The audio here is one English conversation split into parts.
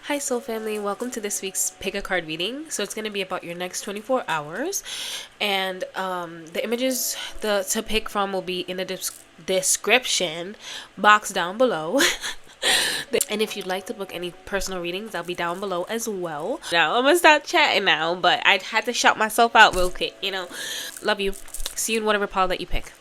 Hi Soul Family, welcome to this week's pick a card reading. So it's going to be about your next 24 hours, and the images to pick from will be in the description box down below. And if you'd like to book any personal readings, I'll be down below as well. Now I'm gonna stop chatting now, but I had to shout myself out real quick, Love you. See you in whatever pile that you pick.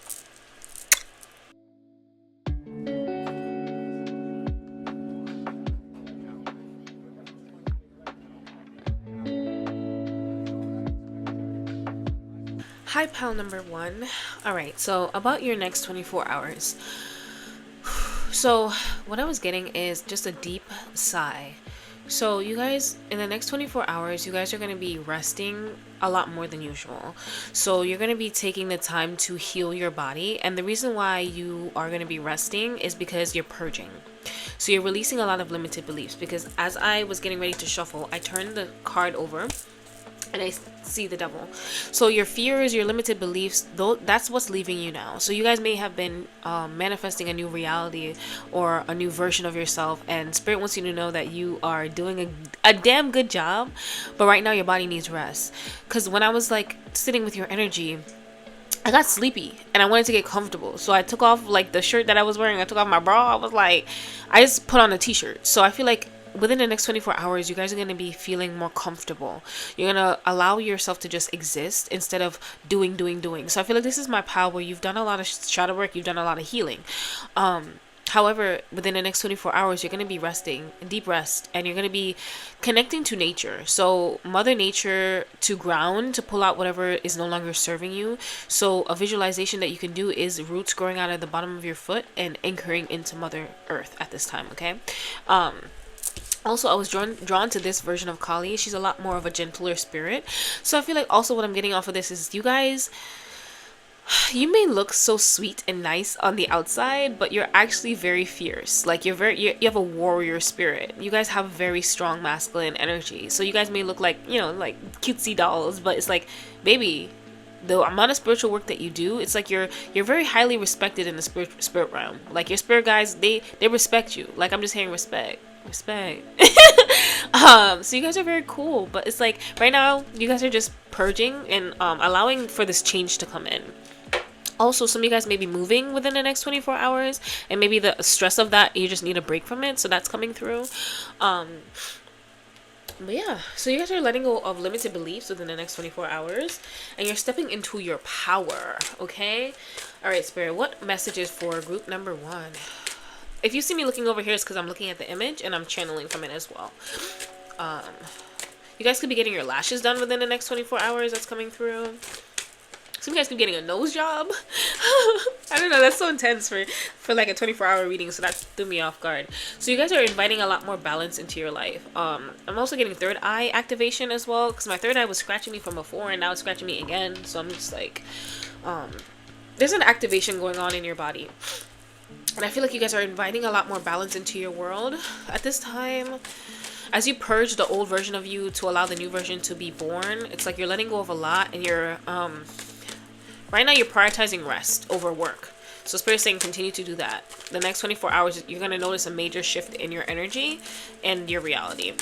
Hi, pile number one. Alright, so about your next 24 hours. So, what I was getting is just a deep sigh. So, you guys, in the next 24 hours, you guys are going to be resting a lot more than usual. So, you're going to be taking the time to heal your body. And the reason why you are going to be resting is because you're purging. So, you're releasing a lot of limited beliefs. Because as I was getting ready to shuffle, I turned the card over and I see the devil. So your fears, your limited beliefs, that's what's leaving you now. So you guys may have been manifesting a new reality or a new version of yourself, and Spirit wants you to know that you are doing a damn good job, but right now your body needs rest. Because when I was like sitting with your energy, I got sleepy and I wanted to get comfortable. So I took off like the shirt that I was wearing. I took off my bra. I just put on a t-shirt. So I feel like within the next 24 hours, you guys are going to be feeling more comfortable. You're going to allow yourself to just exist instead of doing. So I feel like this is my power where you've done a lot of shadow work. You've done a lot of healing. However, within the next 24 hours, you're going to be resting, deep rest, and you're going to be connecting to nature. So Mother Nature, to ground, to pull out whatever is no longer serving you. So a visualization that you can do is roots growing out of the bottom of your foot and anchoring into Mother Earth at this time, okay? Also, I was drawn to this version of Kali. She's a lot more of a gentler spirit. So I feel like also what I'm getting off of this is you guys, you may look so sweet and nice on the outside, but you're actually very fierce. Like you have a warrior spirit. You guys have very strong masculine energy. So you guys may look like, like cutesy dolls, but it's like, baby, the amount of spiritual work that you do, it's like you're very highly respected in the spirit realm. Like your spirit guys, they respect you. Like I'm just hearing respect. So you guys are very cool, but it's like right now you guys are just purging and allowing for this change to come in. Also, some of you guys may be moving within the next 24 hours, and maybe the stress of that, you just need a break from it, so that's coming through. But yeah, so you guys are letting go of limited beliefs within the next 24 hours, and you're stepping into your power, okay? All right, Spirit, what messages for group number one? If you see me looking over here, it's because I'm looking at the image and I'm channeling from it as well. You guys could be getting your lashes done within the next 24 hours. That's coming through. Some of you guys could be getting a nose job. I don't know. That's so intense for like a 24-hour reading. So that threw me off guard. So you guys are inviting a lot more balance into your life. I'm also getting third eye activation as well. Because my third eye was scratching me from before and now it's scratching me again. So I'm just like, there's an activation going on in your body. And I feel like you guys are inviting a lot more balance into your world at this time. As you purge the old version of you to allow the new version to be born, it's like you're letting go of a lot, and you're right now you're prioritizing rest over work. So Spirit's saying continue to do that. The next 24 hours, you're going to notice a major shift in your energy and your reality.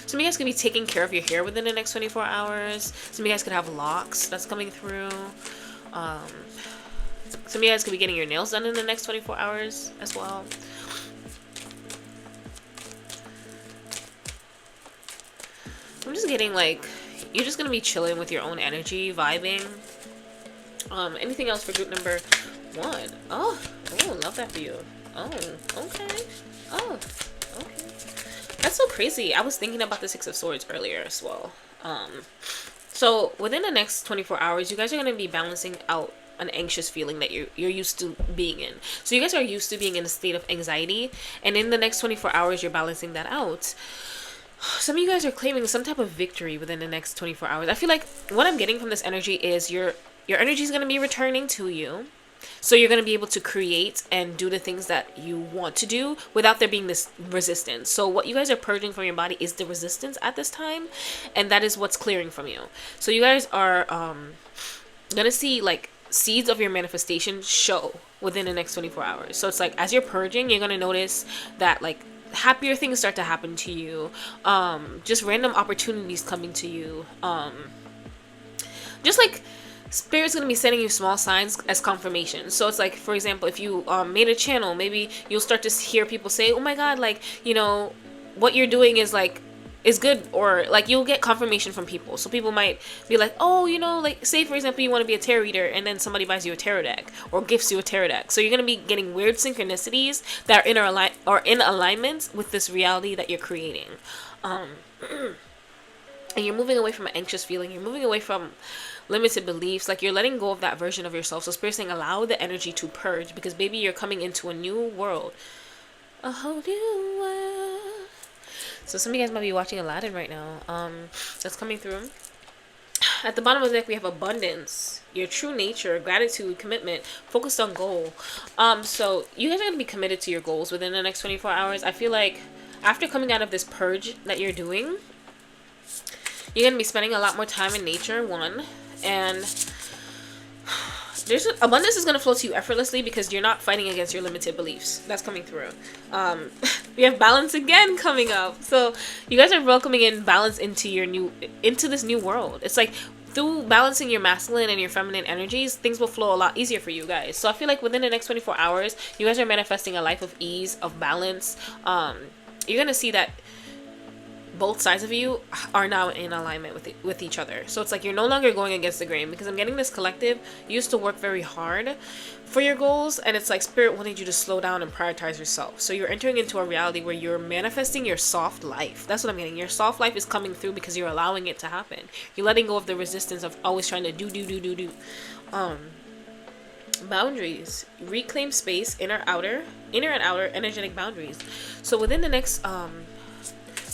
Some of you guys could be taking care of your hair within the next 24 hours. Some of you guys could have locks that's coming through. Some of you guys could be getting your nails done in the next 24 hours as well. I'm just getting like, you're just going to be chilling with your own energy, vibing. Anything else for group number one? Oh, love that view. Oh, okay. Oh, okay. That's so crazy. I was thinking about the Six of Swords earlier as well. So within the next 24 hours, you guys are going to be balancing out an anxious feeling that you're used to being in. So you guys are used to being in a state of anxiety, and in the next 24 hours you're balancing that out. Some of you guys are claiming some type of victory within the next 24 hours. I feel like what I'm getting from this energy is your energy is going to be returning to you. So you're going to be able to create and do the things that you want to do without there being this resistance. So what you guys are purging from your body is the resistance at this time, and that is what's clearing from you. So you guys are going to see like seeds of your manifestation show within the next 24 hours. So it's like, as you're purging, you're going to notice that like happier things start to happen to you. Just random opportunities coming to you. Just like Spirit's going to be sending you small signs as confirmation. So it's like, for example, if you made a channel, maybe you'll start to hear people say, oh my God, like, you know, what you're doing is like, is good, or like you'll get confirmation from people. So people might be like, oh, you know, like say for example you want to be a tarot reader, and then somebody buys you a tarot deck or gifts you a tarot deck. So you're going to be getting weird synchronicities that are in alignment with this reality that you're creating. And you're moving away from an anxious feeling. You're moving away from limited beliefs. Like you're letting go of that version of yourself. So Spirit's saying allow the energy to purge, because baby, you're coming into a new world, a whole new world. So some of you guys might be watching Aladdin right now. That's coming through. At the bottom of the deck, we have abundance, your true nature, gratitude, commitment, focused on goal. So you guys are going to be committed to your goals within the next 24 hours. I feel like after coming out of this purge that you're doing, you're going to be spending a lot more time in nature, one. And abundance is going to flow to you effortlessly because you're not fighting against your limited beliefs. That's coming through. We have balance again coming up. So you guys are welcoming in balance into this new world. It's like through balancing your masculine and your feminine energies, things will flow a lot easier for you guys. So I feel like within the next 24 hours, you guys are manifesting a life of ease, of balance. You're going to see that both sides of you are now in alignment with each other. So it's like you're no longer going against the grain, because I'm getting this collective. You used to work very hard for your goals, and it's like Spirit wanted you to slow down and prioritize yourself. So you're entering into a reality where you're manifesting your soft life. That's what I'm getting. Your soft life is coming through because you're allowing it to happen. You're letting go of the resistance of always trying to do. Boundaries, reclaim space, inner and outer energetic boundaries. So within the next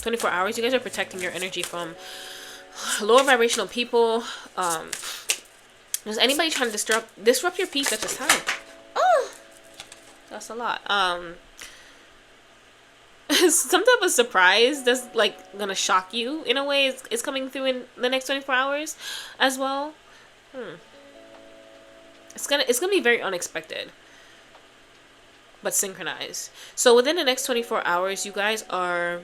24 hours, you guys are protecting your energy from lower vibrational people. Is anybody trying to disrupt your peace at this time? Oh, that's a lot. Some type of surprise that's like gonna shock you in a way is coming through in the next 24 hours as well. It's gonna be very unexpected, but synchronized. So within the next 24 hours, you guys are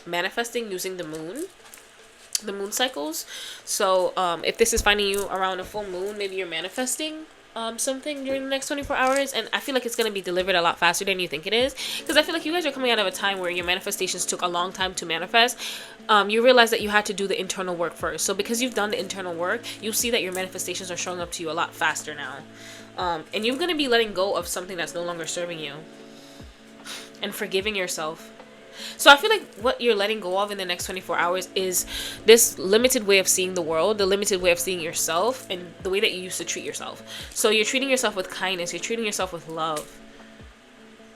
manifesting using the moon cycles. So if this is finding you around a full moon, maybe you're manifesting something during the next 24 hours, and I feel like it's going to be delivered a lot faster than you think it is, because I feel like you guys are coming out of a time where your manifestations took a long time to manifest. You realize that you had to do the internal work first. So because you've done the internal work, you'll see that your manifestations are showing up to you a lot faster now, and you're going to be letting go of something that's no longer serving you and forgiving yourself. So I feel like what you're letting go of in the next 24 hours is this limited way of seeing the world, the limited way of seeing yourself, and the way that you used to treat yourself. So you're treating yourself with kindness. You're treating yourself with love.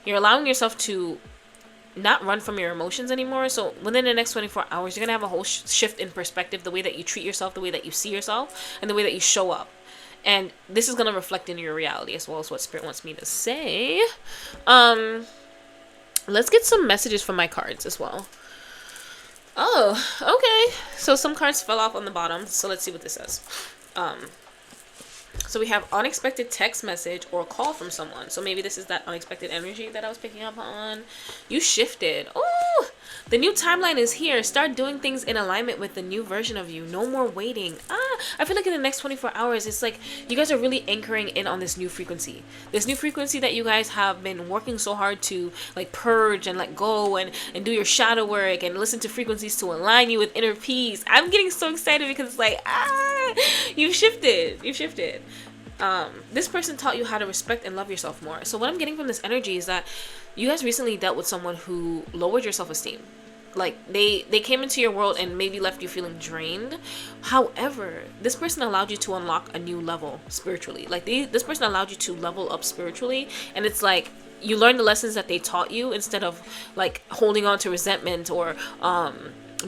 You're allowing yourself to not run from your emotions anymore. So within the next 24 hours, you're going to have a whole shift in perspective, the way that you treat yourself, the way that you see yourself, and the way that you show up. And this is going to reflect in your reality as well as what Spirit wants me to say. Let's get some messages from my cards as well. Oh, okay. So some cards fell off on the bottom. So let's see what this says. So we have unexpected text message or call from someone. So maybe this is that unexpected energy that I was picking up on. You shifted. Oh, the new timeline is here. Start doing things in alignment with the new version of you. No more waiting. I feel like in the next 24 hours, it's like you guys are really anchoring in on this new frequency. This new frequency that you guys have been working so hard to like purge and let go and do your shadow work and listen to frequencies to align you with inner peace. I'm getting so excited because it's like, you've shifted. This person taught you how to respect and love yourself more. So what I'm getting from this energy is that you guys recently dealt with someone who lowered your self-esteem. Like they came into your world and maybe left you feeling drained. However, this person allowed you to unlock a new level spiritually. Like this person allowed you to level up spiritually, and it's like you learned the lessons that they taught you instead of like holding on to resentment or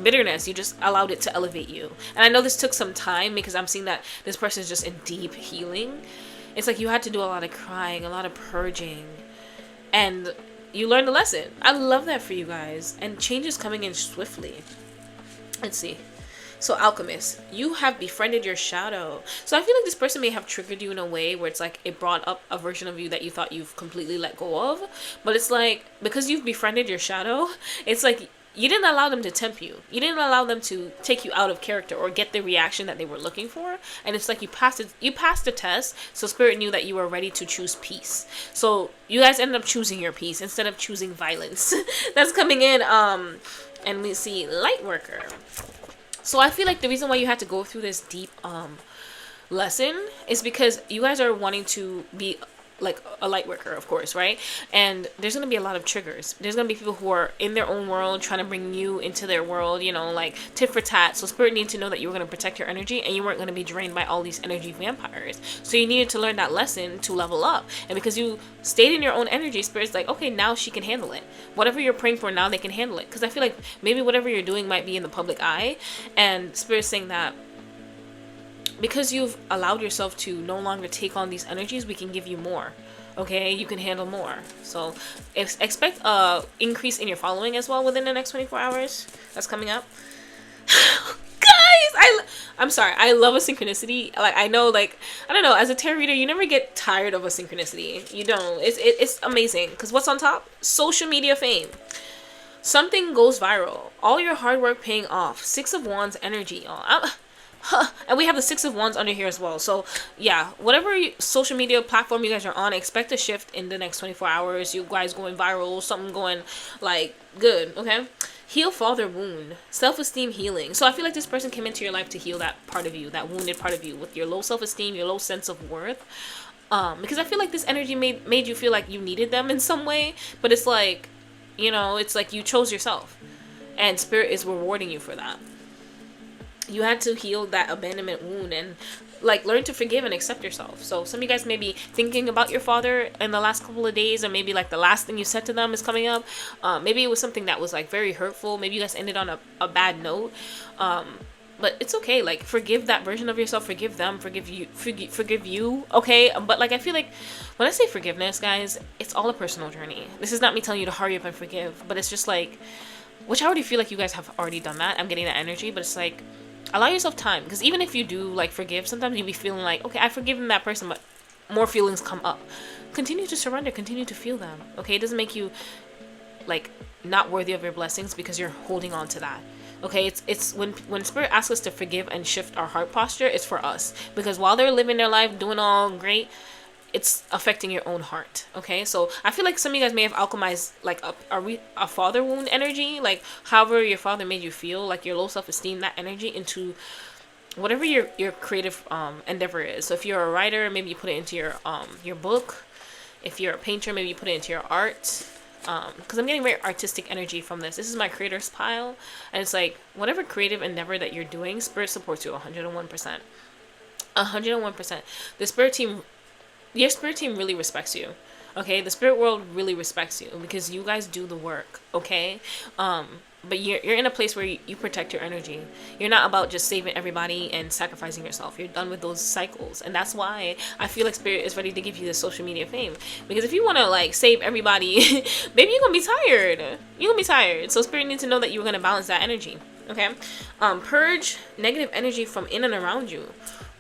bitterness. You just allowed it to elevate you. And I know this took some time because I'm seeing that this person is just in deep healing. It's like you had to do a lot of crying, a lot of purging, and you learned a lesson. I love that for you guys. And change is coming in swiftly. Let's see. So Alchemist, you have befriended your shadow. So I feel like this person may have triggered you in a way where it's like it brought up a version of you that you thought you've completely let go of. But it's like, because you've befriended your shadow, it's like you didn't allow them to tempt you. You didn't allow them to take you out of character or get the reaction that they were looking for. And it's like you passed the test, so Spirit knew that you were ready to choose peace. So you guys ended up choosing your peace instead of choosing violence. That's coming in. And we see Lightworker. So I feel like the reason why you had to go through this deep lesson is because you guys are wanting to be like a light worker, of course, right? And there's going to be a lot of triggers. There's going to be people who are in their own world trying to bring you into their world, you know, like tit for tat. So Spirit needed to know that you were going to protect your energy and you weren't going to be drained by all these energy vampires. So you needed to learn that lesson to level up. And because you stayed in your own energy, Spirit's like, okay, now she can handle it. Whatever you're praying for now, they can handle it. Because I feel like maybe whatever you're doing might be in the public eye. And Spirit's saying that because you've allowed yourself to no longer take on these energies, we can give you more. Okay, you can handle more. So expect a increase in your following as well within the next 24 hours. That's coming up. Guys, I'm sorry. I love a synchronicity. Like, I know, like, I don't know, as a tarot reader, you never get tired of a synchronicity. You don't. It's amazing. Because what's on top? Social media fame. Something goes viral. All your hard work paying off. 6 of Wands energy. And we have the 6 of Wands under here as well. So yeah, whatever social media platform you guys are on, expect a shift in the next 24 hours. You guys going viral, something going like good. Okay, heal father wound, self-esteem healing. So I feel like this person came into your life to heal that part of you, that wounded part of you, with your low self-esteem, your low sense of worth. Because I feel like this energy made you feel like you needed them in some way, but it's like, you know, it's like you chose yourself, and Spirit is rewarding you for that. You had to heal that abandonment wound and like learn to forgive and accept yourself. So some of you guys may be thinking about your father in the last couple of days, or maybe like the last thing you said to them is coming up. Maybe it was something that was like very hurtful. Maybe you guys ended on a bad note. But it's okay. Like, forgive that version of yourself. Forgive them. Forgive you. Okay. But like, I feel like when I say forgiveness, guys, it's all a personal journey. This is not me telling you to hurry up and forgive, but it's just like, which I already feel like you guys have already done that. I'm getting that energy, but it's like, allow yourself time, because even if you do like forgive, sometimes you'll be feeling like, okay, I've forgiven that person, but more feelings come up. Continue to surrender, continue to feel them. Okay, it doesn't make you like not worthy of your blessings because you're holding on to that. Okay, it's when Spirit asks us to forgive and shift our heart posture, it's for us, because while they're living their life doing all great, it's affecting your own heart. Okay, so I feel like some of you guys may have alchemized like a father wound energy, like however your father made you feel, like your low self-esteem, that energy, into whatever your creative endeavor is. So if you're a writer, maybe you put it into your book. If you're a painter, maybe you put it into your art. Because I'm getting very artistic energy from this. This is my creators pile, and it's like whatever creative endeavor that you're doing, Spirit supports you 101%. 101%. The Spirit team, your Spirit team really respects you. Okay, the spirit world really respects you because you guys do the work. Okay, but you're in a place where you protect your energy. You're not about just saving everybody and sacrificing yourself. You're done with those cycles, and that's why I feel like Spirit is ready to give you the social media fame. Because if you want to like save everybody, baby, you're gonna be tired. You're gonna be tired. So Spirit needs to know that you're gonna balance that energy. Okay, purge negative energy from in and around you.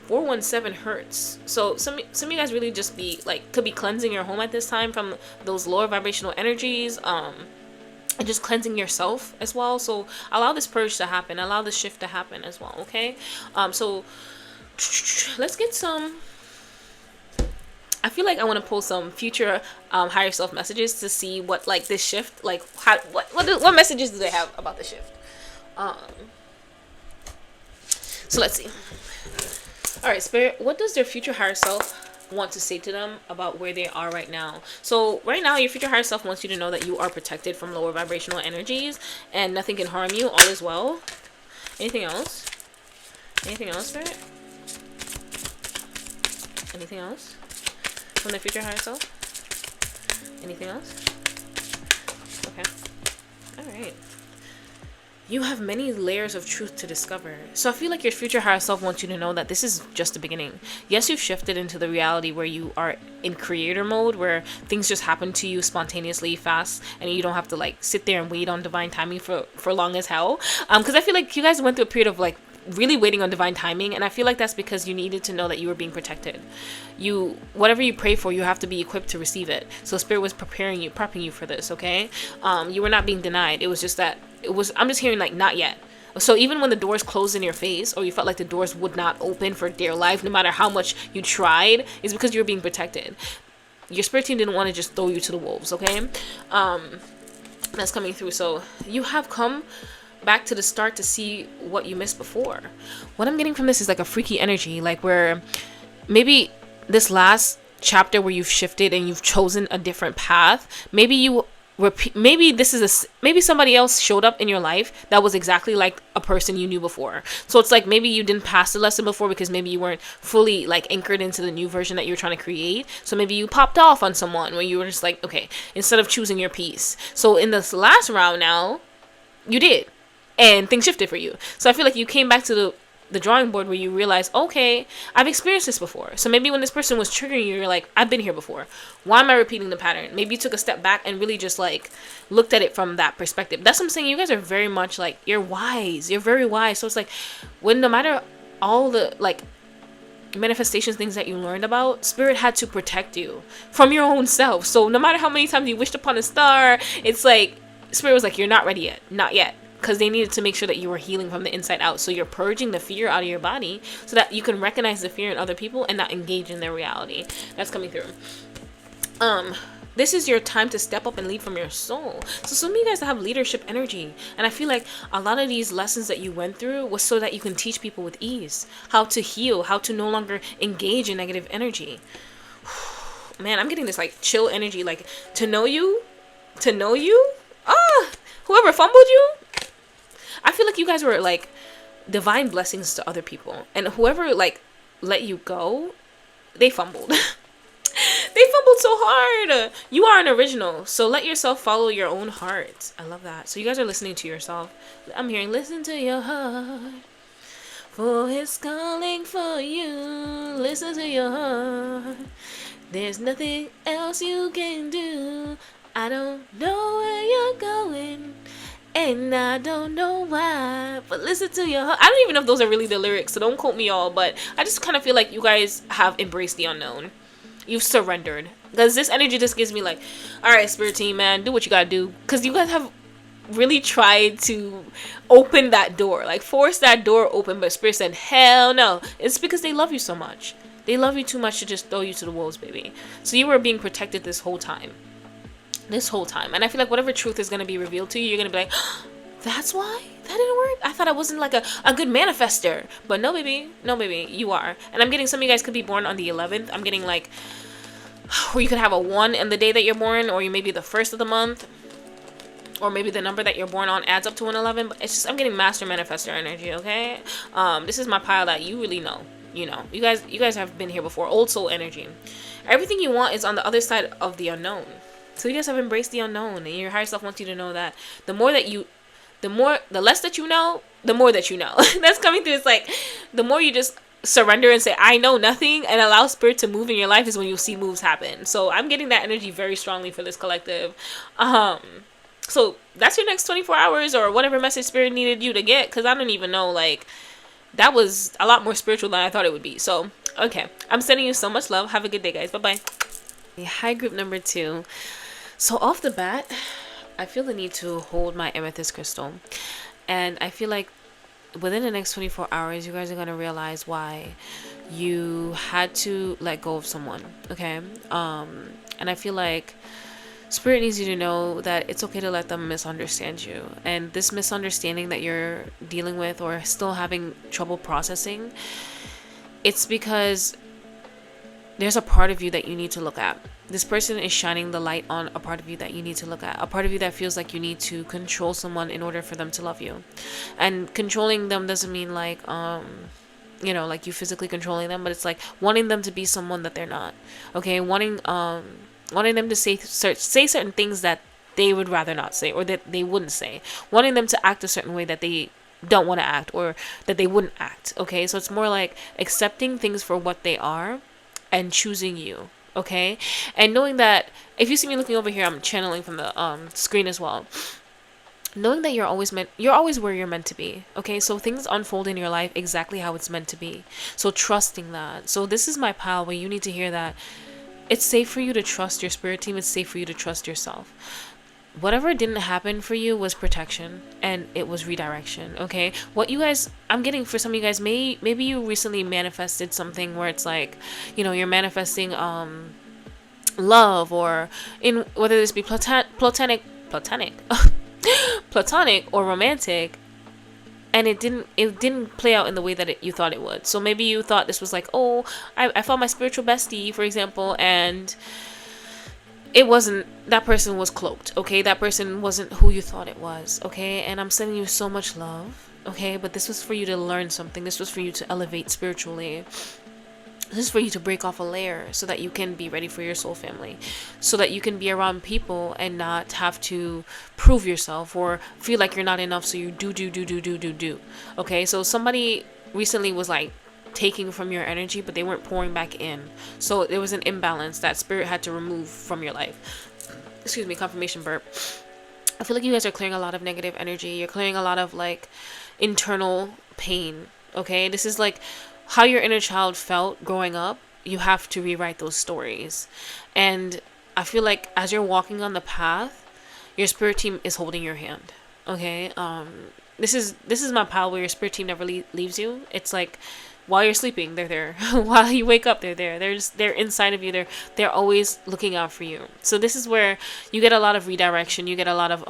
417 hertz. So some of you guys really just could be cleansing your home at this time from those lower vibrational energies, and just cleansing yourself as well. So allow this purge to happen, allow this shift to happen as well. Okay, so let's get some. I feel like I want to pull some future higher self messages to see what like this shift, like what messages do they have about the shift. So let's see. All right, Spirit, what does their future higher self want to say to them about where they are right now? So right now, your future higher self wants you to know that you are protected from lower vibrational energies and nothing can harm you. All is well. Anything else? Anything else, Spirit? Anything else from their future higher self? Anything else? Okay. All right. You have many layers of truth to discover. So I feel like your future higher self wants you to know that this is just the beginning. Yes, you've shifted into the reality where you are in creator mode, where things just happen to you spontaneously, fast, and you don't have to like sit there and wait on divine timing for long as hell. Because I feel like you guys went through a period of like really waiting on divine timing, and I feel like that's because you needed to know that you were being protected. Whatever you pray for, you have to be equipped to receive it. So Spirit was prepping you for this, okay? You were not being denied. It was just that I'm just hearing like not yet. So even when the doors closed in your face, or you felt like the doors would not open for dear life, no matter how much you tried, it's because you were being protected. Your spirit team didn't want to just throw you to the wolves, okay? That's coming through. So you have come back to the start to see what you missed before. What I'm getting from this is like a freaky energy, like where maybe this last chapter where you've shifted and you've chosen a different path, maybe maybe somebody else showed up in your life that was exactly like a person you knew before. So it's like maybe you didn't pass the lesson before because maybe you weren't fully like anchored into the new version that you're trying to create. So maybe you popped off on someone where you were just like, okay, instead of choosing your piece. So in this last round now, you did, and things shifted for you. So I feel like you came back to the drawing board where you realize, okay, I've experienced this before. So maybe when this person was triggering you, you're like, I've been here before. Why am I repeating the pattern? Maybe you took a step back and really just like looked at it from that perspective. That's what I'm saying. You guys are very much like, you're wise. You're very wise. So it's like, when no matter all the like manifestations, things that you learned about, Spirit had to protect you from your own self. So no matter how many times you wished upon a star, it's like Spirit was like, you're not ready yet. Not yet. Because they needed to make sure that you were healing from the inside out. So you're purging the fear out of your body so that you can recognize the fear in other people and not engage in their reality. That's coming through. This is your time to step up and lead from your soul. So some of you guys have leadership energy. And I feel like a lot of these lessons that you went through was so that you can teach people with ease how to heal, how to no longer engage in negative energy. Man, I'm getting this like chill energy, like to know you. Whoever fumbled you, I feel like you guys were like divine blessings to other people, and whoever like let you go, they fumbled. They fumbled so hard. You are an original, so let yourself follow your own heart. I love that. So you guys are listening to yourself. I'm hearing, listen to your heart, for it's calling for you. Listen to your heart. There's nothing else you can do. I don't know where you're going, and I don't know why, but listen to your heart. I don't even know if those are really the lyrics, so don't quote me all, but I just kind of feel like you guys have embraced the unknown. You've surrendered. Because this energy just gives me like, alright, Spirit team, man, do what you gotta do. Because you guys have really tried to open that door, like force that door open, but Spirit said, hell no. It's because they love you so much. They love you too much to just throw you to the wolves, baby. So you were being protected this whole time. And I feel like whatever truth is going to be revealed to you, you're going to be like, that's why that didn't work. I thought I wasn't like a good manifester. But no baby, you are. And I'm getting some of you guys could be born on the 11th. I'm getting like, or you could have a 1 in the day that you're born, or you may be the 1st of the month, or maybe the number that you're born on adds up to an 11. But it's just, I'm getting master manifester energy, okay? This is my pile that you really know. You know, you guys have been here before. Old soul energy. Everything you want is on the other side of the unknown. So you guys have embraced the unknown, and your higher self wants you to know that the less that you know, the more that you know. That's coming through. It's like the more you just surrender and say, I know nothing, and allow Spirit to move in your life is when you'll see moves happen. So I'm getting that energy very strongly for this collective. So that's your next 24 hours or whatever message Spirit needed you to get, because I don't even know, like, that was a lot more spiritual than I thought it would be. So, okay. I'm sending you so much love. Have a good day, guys. Bye-bye. Hi, group number 2. So off the bat, I feel the need to hold my amethyst crystal. And I feel like within the next 24 hours, you guys are going to realize why you had to let go of someone. Okay? And I feel like Spirit needs you to know that it's okay to let them misunderstand you. And this misunderstanding that you're dealing with or still having trouble processing, it's because there's a part of you that you need to look at. This person is shining the light on a part of you that you need to look at. A part of you that feels like you need to control someone in order for them to love you. And controlling them doesn't mean like, like you physically controlling them, but it's like wanting them to be someone that they're not. Okay, wanting them to say certain things that they would rather not say, or that they wouldn't say. Wanting them to act a certain way that they don't want to act, or that they wouldn't act. Okay, so it's more like accepting things for what they are and choosing you. Okay, and knowing that if you see me looking over here, I'm channeling from the screen as well. knowing that you're always where you're meant to be. Okay, so things unfold in your life exactly how it's meant to be, so trusting that. So this is my pal where you need to hear that it's safe for you to trust your spirit team. It's safe for you to trust yourself. Whatever didn't happen for you was protection, and it was redirection. Okay, what you guys, I'm getting for some of you guys, maybe you recently manifested something where it's like, you're manifesting love, or in whether this be platonic platonic or romantic, and it didn't play out in the way that you thought it would. So maybe you thought this was like, oh, I found my spiritual bestie, for example, and it wasn't. That person was cloaked. Okay, that person wasn't who you thought it was. Okay, and I'm sending you so much love. Okay, but this was for you to learn something. This was for you to elevate spiritually. This is for you to break off a layer so that you can be ready for your soul family, so that you can be around people and not have to prove yourself or feel like you're not enough. So you do. Okay, so somebody recently was like taking from your energy, but they weren't pouring back in. So there was an imbalance that spirit had to remove from your life. Excuse me, confirmation burp. I feel like you guys are clearing a lot of negative energy. You're clearing a lot of like internal pain. Okay, this is like how your inner child felt growing up. You have to rewrite those stories. And I feel like as you're walking on the path, your spirit team is holding your hand. Okay, this is my pal where your spirit team never leaves you. It's like while you're sleeping, they're there. While you wake up, they're there. They're inside of you. They're always looking out for you. So this is where you get a lot of redirection. You get a lot of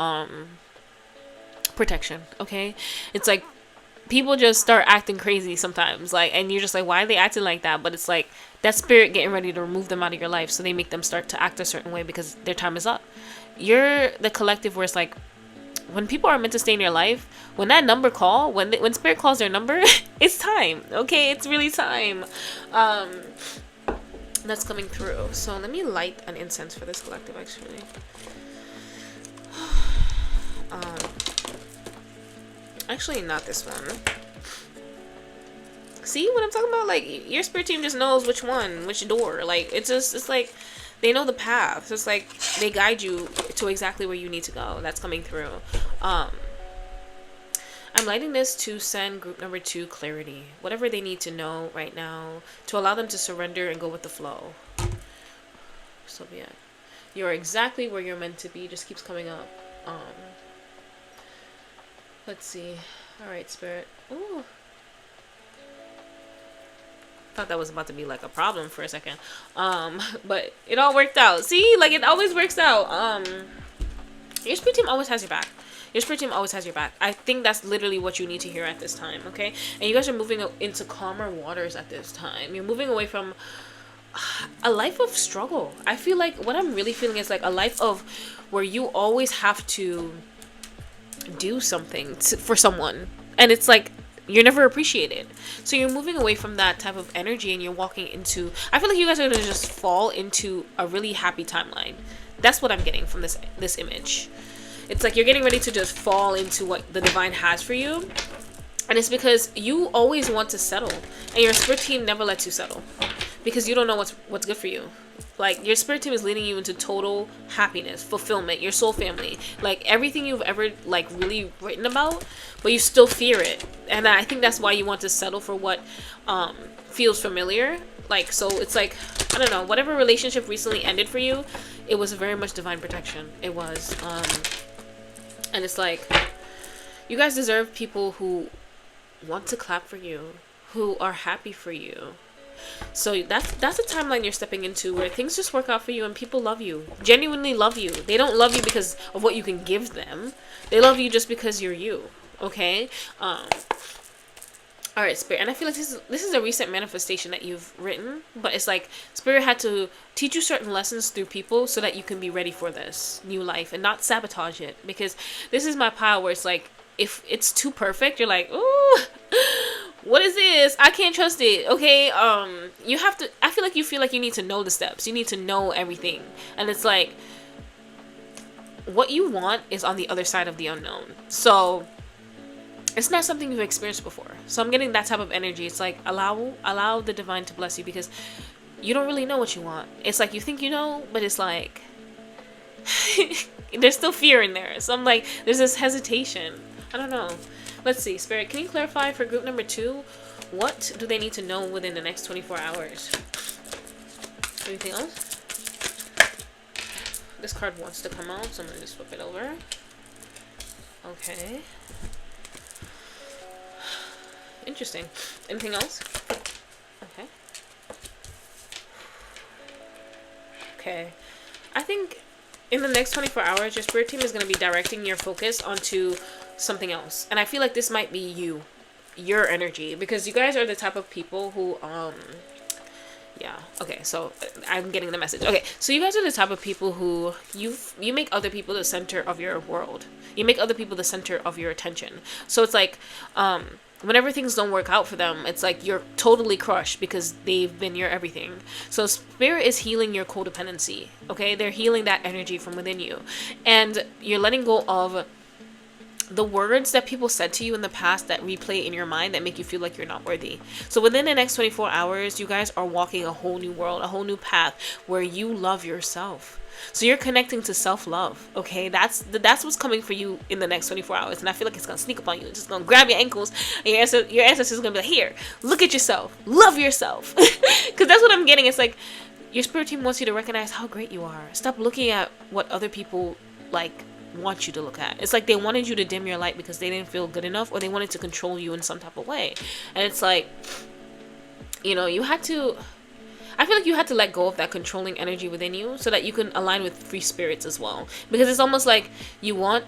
protection. Okay, it's like people just start acting crazy sometimes, like, and you're just like, why are they acting like that? But it's like that spirit getting ready to remove them out of your life, so they make them start to act a certain way because their time is up. You're the collective where it's like, when people are meant to stay in your life, when that number call, when spirit calls their number, it's time. Okay, it's really time. That's coming through. So let me light an incense for this collective, actually. Actually, not this one. See what I'm talking about? Like, your spirit team just knows which door. Like, it's like they know the path. So it's like they guide you to exactly where you need to go. That's coming through. I'm lighting this to send group number 2 clarity. Whatever they need to know right now to allow them to surrender and go with the flow. So yeah, you're exactly where you're meant to be. Just keeps coming up. Let's see. Alright, spirit. Ooh. Thought that was about to be like a problem for a second. But it all worked out. See? Like, it always works out. Your spirit team always has your back. Your spirit team always has your back. I think that's literally what you need to hear at this time, okay? And you guys are moving into calmer waters at this time. You're moving away from a life of struggle. I feel like what I'm really feeling is like a life of where you always have to do something for someone, and it's like you're never appreciated. So you're moving away from that type of energy, and you're walking into, I feel like you guys are gonna just fall into a really happy timeline. That's what I'm getting from this image. It's like you're getting ready to just fall into what the divine has for you, and it's because you always want to settle, and your spirit team never lets you settle because you don't know what's good for you. Like, your spirit team is leading you into total happiness, fulfillment, your soul family, like everything you've ever like really written about, but you still fear it. And I think that's why you want to settle for what feels familiar. Like, so it's like, I don't know, whatever relationship recently ended for you, it was very much divine protection. It was. And it's like, you guys deserve people who want to clap for you, who are happy for you. So that's a timeline you're stepping into where things just work out for you and people love you, genuinely love you. They don't love you because of what you can give them. They love you just because you're you. Okay. All right, spirit. And I feel like this is a recent manifestation that you've written, but it's like spirit had to teach you certain lessons through people so that you can be ready for this new life and not sabotage it. Because this is my pile where it's like, if it's too perfect, you're like, ooh, what is this? I can't trust it. Okay. You have to, I feel like you need to know the steps. You need to know everything. And it's like, what you want is on the other side of the unknown. So it's not something you've experienced before. So I'm getting that type of energy. It's like, allow the divine to bless you, because you don't really know what you want. It's like you think you know, but it's like there's still fear in there. So I'm like, there's this hesitation. I don't know. Let's see, Spirit, can you clarify for group number 2? What do they need to know within the next 24 hours? Anything else? This card wants to come out, so I'm going to just flip it over. Okay. Interesting. Anything else? Okay. Okay. I think in the next 24 hours, your spirit team is going to be directing your focus onto something else. And I feel like this might be you. Your energy. Because you guys are the type of people who, yeah. Okay, so I'm getting the message. Okay, so you guys are the type of people who you make other people the center of your world. You make other people the center of your attention. So it's like, whenever things don't work out for them, it's like you're totally crushed because they've been your everything. So spirit is healing your codependency. Okay, they're healing that energy from within you, and you're letting go of the words that people said to you in the past that replay in your mind that make you feel like you're not worthy. So within the next 24 hours, you guys are walking a whole new world, a whole new path where you love yourself. So you're connecting to self-love, okay? That's what's coming for you in the next 24 hours. And I feel like it's going to sneak up on you. It's just going to grab your ankles. And your ancestors are going to be like, here, look at yourself. Love yourself. Because that's what I'm getting. It's like your spirit team wants you to recognize how great you are. Stop looking at what other people, like, want you to look at. It's like they wanted you to dim your light because they didn't feel good enough, or they wanted to control you in some type of way. And it's like, you know, I feel like you had to let go of that controlling energy within you so that you can align with free spirits as well. Because it's almost like you want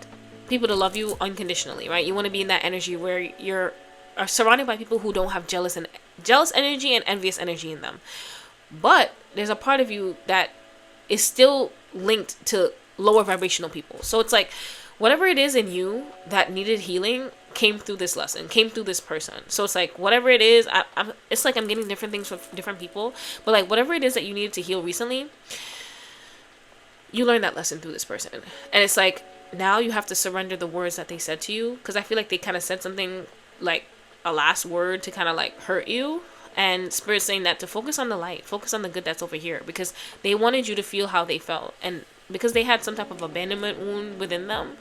people to love you unconditionally, right? You want to be in that energy where you're surrounded by people who don't have jealous energy and envious energy in them. But there's a part of you that is still linked to lower vibrational people. So it's like whatever it is in you that needed healing came through this lesson, came through this person. So it's like whatever it is, it's like I'm getting different things from different people, but like whatever it is that you needed to heal recently, you learned that lesson through this person. And it's like now you have to surrender the words that they said to you, because I feel like they kind of said something like a last word to kind of like hurt you. And Spirit's saying that to focus on the light, focus on the good that's over here, because they wanted you to feel how they felt. And because they had some type of abandonment wound within them,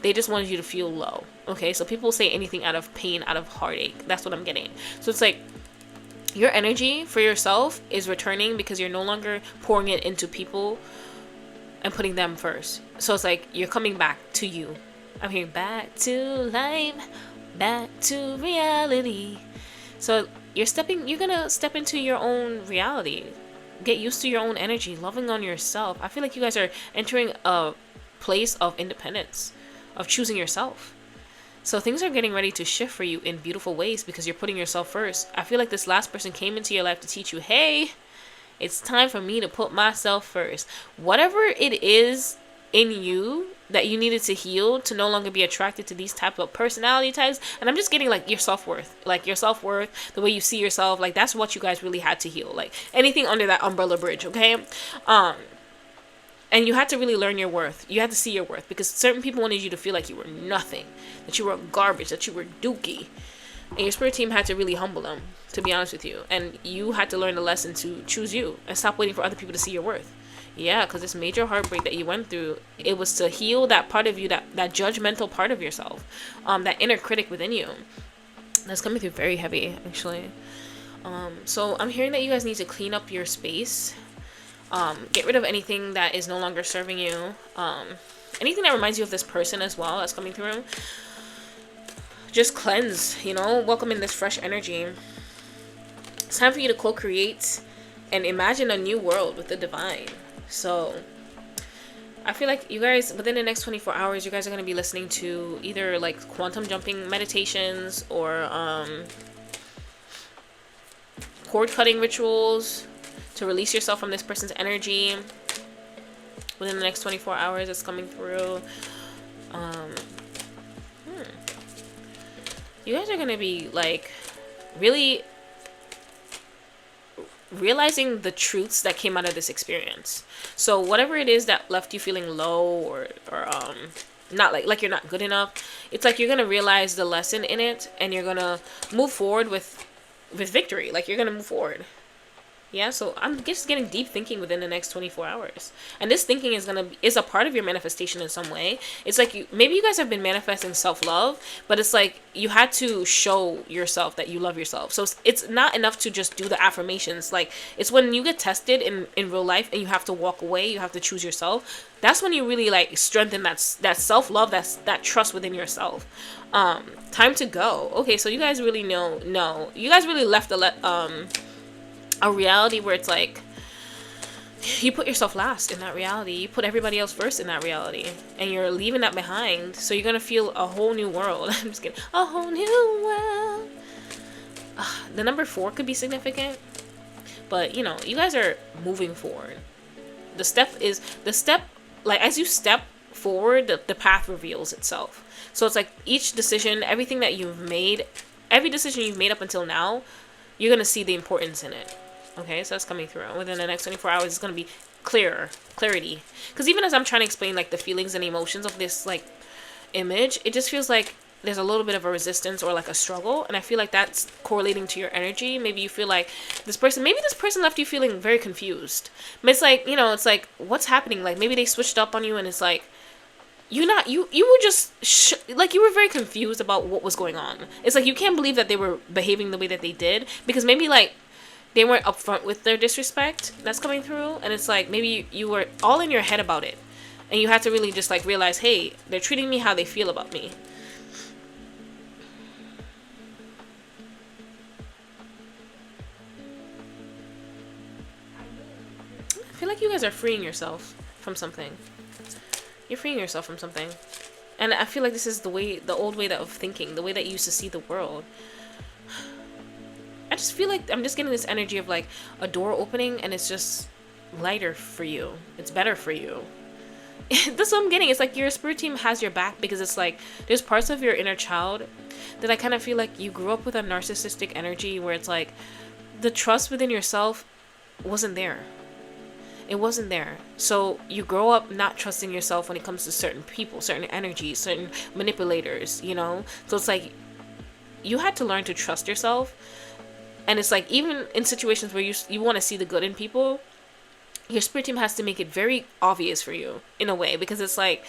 they just wanted you to feel low. Okay, so people say anything out of pain, out of heartache. That's what I'm getting. So it's like your energy for yourself is returning because you're no longer pouring it into people and putting them first. So it's like you're coming back to you. I'm hearing back to life, back to reality. So you're gonna step into your own reality. Get used to your own energy, loving on yourself. I feel like you guys are entering a place of independence, of choosing yourself. So things are getting ready to shift for you in beautiful ways because you're putting yourself first. I feel like this last person came into your life to teach you, hey, it's time for me to put myself first. Whatever it is in you that you needed to heal to no longer be attracted to these type of personality types. And I'm just getting like your self-worth, the way you see yourself, like that's what you guys really had to heal, like anything under that umbrella bridge. Okay. And you had to really learn your worth. You had to see your worth because certain people wanted you to feel like you were nothing, that you were garbage, that you were dookie. And your spirit team had to really humble them, to be honest with you. And you had to learn the lesson to choose you and stop waiting for other people to see your worth. Yeah, because this major heartbreak that you went through, it was to heal that part of you, that judgmental part of yourself, that inner critic within you. That's coming through very heavy, actually. So I'm hearing that you guys need to clean up your space. Get rid of anything that is no longer serving you. Anything that reminds you of this person as well that's coming through. Just cleanse, welcome in this fresh energy. It's time for you to co-create and imagine a new world with the divine. So I feel like you guys, within the next 24 hours, you guys are going to be listening to either like quantum jumping meditations or cord cutting rituals to release yourself from this person's energy within the next 24 hours. It's coming through. You guys are going to be like really realizing the truths that came out of this experience. So whatever it is that left you feeling low or not like you're not good enough, it's like you're gonna realize the lesson in it and you're gonna move forward with victory. Like you're gonna move forward. Yeah, so I'm just getting deep thinking within the next 24 hours. And this thinking is a part of your manifestation in some way. It's like maybe you guys have been manifesting self-love, but it's like you had to show yourself that you love yourself. So it's not enough to just do the affirmations. Like it's when you get tested in real life and you have to walk away, you have to choose yourself. That's when you really like strengthen that self-love, that trust within yourself. Time to go. Okay, so you guys really no. You guys really left a reality where it's like you put yourself last in that reality, you put everybody else first in that reality, and you're leaving that behind. So you're gonna feel a whole new world. I'm just kidding. A whole new world. The number 4 could be significant, but you know, you guys are moving forward. The step like as you step forward, the path reveals itself. So it's like each decision, everything that you've made, every decision you've made up until now, you're gonna see the importance in it. Okay, so that's coming through. Within the next 24 hours, it's going to be clarity. Because even as I'm trying to explain, like, the feelings and emotions of this, like, image, it just feels like there's a little bit of a resistance or, like, a struggle. And I feel like that's correlating to your energy. Maybe you feel like this person left you feeling very confused. But it's like, you know, it's like, what's happening? Like, maybe they switched up on you and it's like, you were just like you were very confused about what was going on. It's like you can't believe that they were behaving the way that they did, because maybe like they weren't upfront with their disrespect that's coming through, and it's like maybe you were all in your head about it, and you had to really just like realize, hey, they're treating me how they feel about me. I feel like you guys are freeing yourself from something. You're freeing yourself from something. And I feel like this is the old way of thinking, the way that you used to see the world. I just feel like I'm just getting this energy of like a door opening and it's just lighter for you. It's better for you. That's what I'm getting. It's like your spirit team has your back, because it's like there's parts of your inner child that I kind of feel like you grew up with a narcissistic energy where it's like the trust within yourself wasn't there. It wasn't there. So you grow up not trusting yourself when it comes to certain people, certain energies, certain manipulators, you know? So it's like you had to learn to trust yourself. And it's like even in situations where you want to see the good in people, your spirit team has to make it very obvious for you in a way, because it's like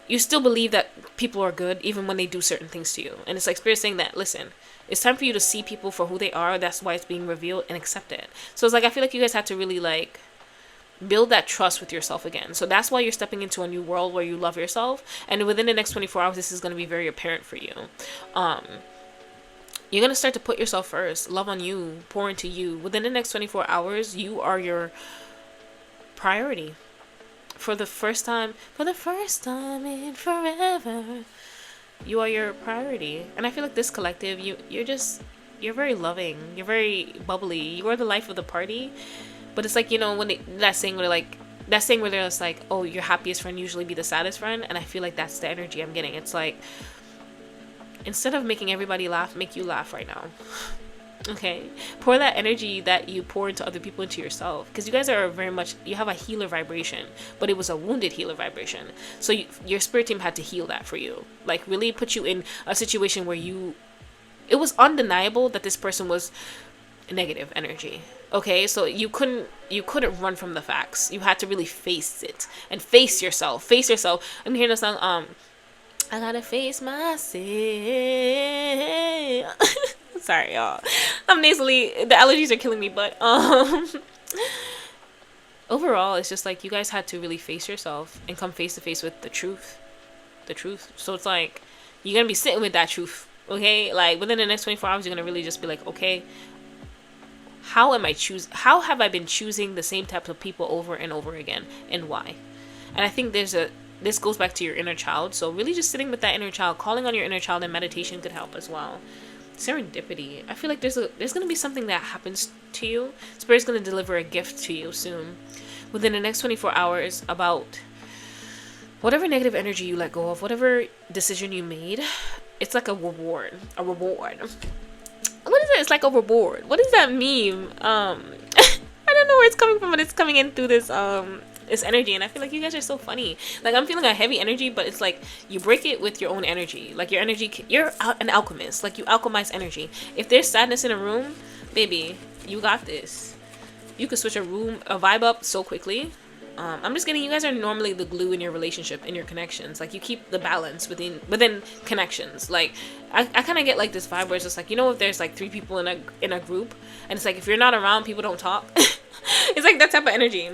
you still believe that people are good even when they do certain things to you. And it's like spirit saying that, listen, it's time for you to see people for who they are. That's why it's being revealed, and accept it. So it's like I feel like you guys had to really like build that trust with yourself again. So that's why you're stepping into a new world where you love yourself, and within the next 24 hours this is going to be very apparent for you. You're going to start to put yourself first, love on you, pour into you. Within the next 24 hours you are your priority. For the first time in forever, you are your priority. And I feel like this collective, you're very loving, you're very bubbly, you are the life of the party. But it's like, you know, when that saying where they're just like, oh, your happiest friend usually be the saddest friend. And I feel like that's the energy I'm getting. It's like, instead of making everybody laugh, make you laugh right now. Okay? Pour that energy that you pour into other people into yourself. Because you guys are very much, you have a healer vibration. But it was a wounded healer vibration. So your spirit team had to heal that for you. Like really put you in a situation where it was undeniable that this person was negative energy. Okay, so you couldn't run from the facts. You had to really face it and face yourself. I'm hearing the song I gotta face myself. Sorry, y'all. I'm nasally. The allergies are killing me, but overall, it's just like you guys had to really face yourself and come face to face with the truth. So it's like you're gonna be sitting with that truth. Okay, like within the next 24 hours, you're gonna really just be like, okay, how have I been choosing the same types of people over and over again, and why? And I think this goes back to your inner child. So really just sitting with that inner child, calling on your inner child, and meditation could help as well. Serendipity. I feel like there's going to be something that happens to you. Spirit's going to deliver a gift to you soon. Within the next 24 hours, about whatever negative energy you let go of, whatever decision you made, it's like a reward. What is it? It's like a reward. What does that mean? I don't know where it's coming from, but it's coming in through this energy, and I feel like you guys are so funny. Like I'm feeling a heavy energy, but it's like you break it with your own energy. Like your energy, you're an alchemist. Like you alchemize energy. If there's sadness in a room, baby, you got this. You could switch a vibe up so quickly. I'm just getting, you guys are normally the glue in your relationship, in your connections. Like, you keep the balance within connections. Like, I kind of get like this vibe where it's just like, if there's like 3 people in a group, and it's like, if you're not around, people don't talk. It's like that type of energy.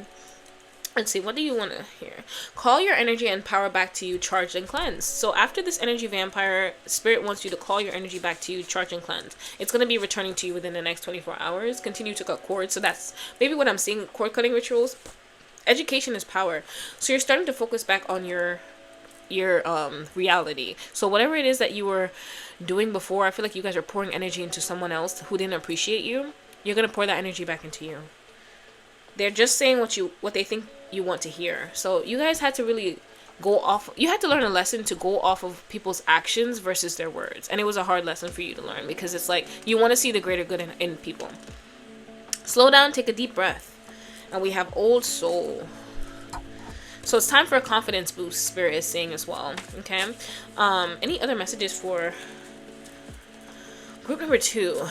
Let's see, what do you want to hear? Call your energy and power back to you, charged and cleansed. So after this energy vampire, Spirit wants you to call your energy back to you, charged and cleansed. It's going to be returning to you within the next 24 hours. Continue to cut cords. So that's maybe what I'm seeing, cord cutting rituals. Education is power. So you're starting to focus back on your reality. So whatever it is that you were doing before, I feel like you guys are pouring energy into someone else who didn't appreciate you. You're going to pour that energy back into you. They're just saying what they think you want to hear. So you guys had to really go off. You had to learn a lesson to go off of people's actions versus their words. And it was a hard lesson for you to learn, because it's like, you want to see the greater good in people. Slow down, take a deep breath. And we have Old Soul. So it's time for a confidence boost, Spirit is saying as well. Okay. Any other messages for group number 2?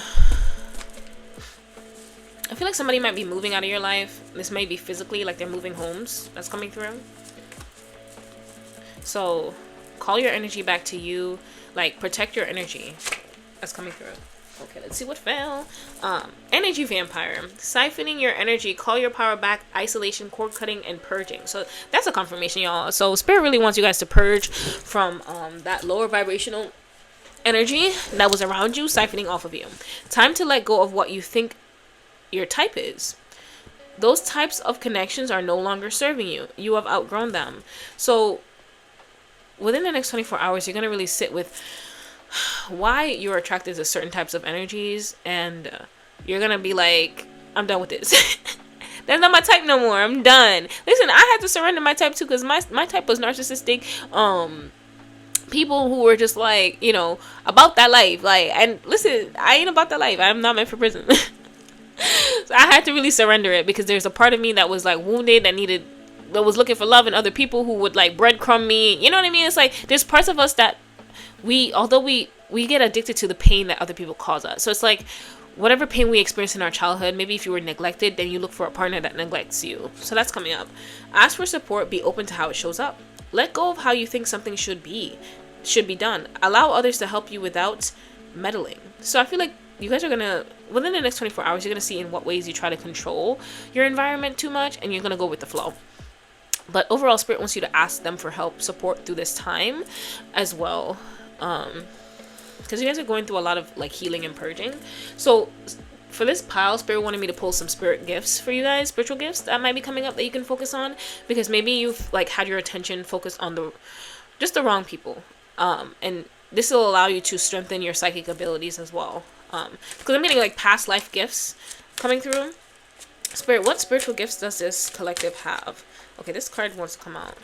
I feel like somebody might be moving out of your life. This may be physically, like they're moving homes. That's coming through. So call your energy back to you. Like, protect your energy. That's coming through. Okay, let's see what fell. Energy vampire. Siphoning your energy. Call your power back. Isolation, cord cutting, and purging. So that's a confirmation, y'all. So Spirit really wants you guys to purge from that lower vibrational energy that was around you, siphoning off of you. Time to let go of what you think your type is. Those types of connections are no longer serving you. You have outgrown them. So within the next 24 hours, you're going to really sit with why you're attracted to certain types of energies, and you're going to be like, I'm done with this. That's not my type no more. I'm done. Listen, I had to surrender my type too, because my type was narcissistic. People who were just like, about that life. Like, and listen, I ain't about that life. I'm not meant for prison. So I had to really surrender it, because there's a part of me that was like wounded, that was looking for love in other people who would like breadcrumb me. You know what I mean? It's like, there's parts of us that although we get addicted to the pain that other people cause us. So it's like, whatever pain we experienced in our childhood, maybe if you were neglected, then you look for a partner that neglects you. So that's coming up. Ask for support. Be open to how it shows up. Let go of how you think something should be done. Allow others to help you without meddling. So I feel like you guys are gonna, within the next 24 hours, you're gonna see in what ways you try to control your environment too much, and you're gonna go with the flow. But overall, Spirit wants you to ask them for help, support through this time as well, because you guys are going through a lot of like healing and purging. So for this pile, Spirit wanted me to pull some spirit gifts for you guys, spiritual gifts that might be coming up that you can focus on, because maybe you've like had your attention focused on the wrong people, and this will allow you to strengthen your psychic abilities as well. Because I'm getting like past life gifts coming through. Spirit, what spiritual gifts does this collective have? Okay, this card wants to come out.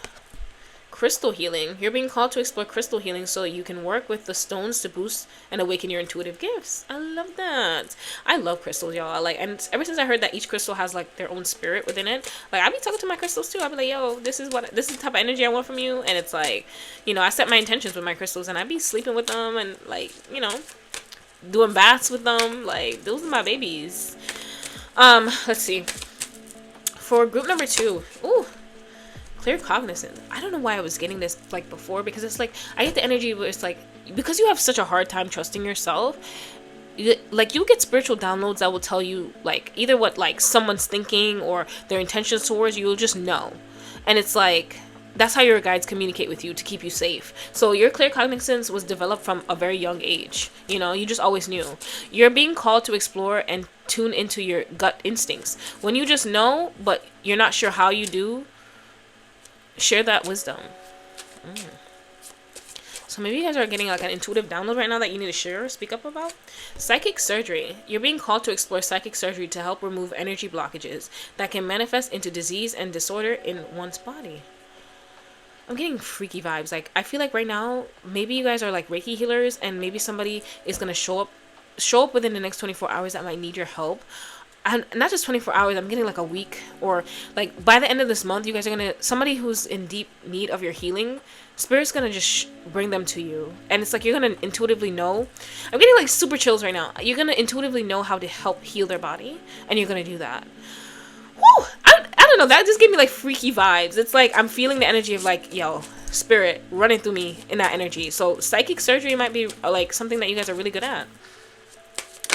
Crystal healing. You're being called to explore crystal healing so you can work with the stones to boost and awaken your intuitive gifts. I love that. I love crystals, y'all. Like, and ever since I heard that each crystal has like their own spirit within it, like I be talking to my crystals too. I be like, yo, this is the type of energy I want from you. And it's like, I set my intentions with my crystals, and I be sleeping with them, and like, doing baths with them. Like, those are my babies. Let's see. For group number 2, clear cognizance. I don't know why I was getting this like before, because it's like I get the energy where it's like, because you have such a hard time trusting yourself, you get spiritual downloads that will tell you like either what like someone's thinking or their intentions towards you. You'll just know, and it's like, that's how your guides communicate with you to keep you safe. So your clear cognizance was developed from a very young age. You just always knew. You're being called to explore and tune into your gut instincts. When you just know, but you're not sure how you do, share that wisdom. So maybe you guys are getting like an intuitive download right now that you need to share or speak up about. Psychic surgery. You're being called to explore psychic surgery to help remove energy blockages that can manifest into disease and disorder in one's body. I'm getting freaky vibes. Like, I feel like right now, maybe you guys are like Reiki healers, and maybe somebody is going to show up within the next 24 hours that might need your help. And not just 24 hours, I'm getting like a week, or like by the end of this month, you guys are going to, somebody who's in deep need of your healing, Spirit's going to just bring them to you. And it's like, you're going to intuitively know. I'm getting like super chills right now. You're going to intuitively know how to help heal their body, and you're going to do that. don't know, that just gave me like freaky vibes. It's like I'm feeling the energy of like, yo, spirit running through me in that energy. So psychic surgery might be like something that you guys are really good at.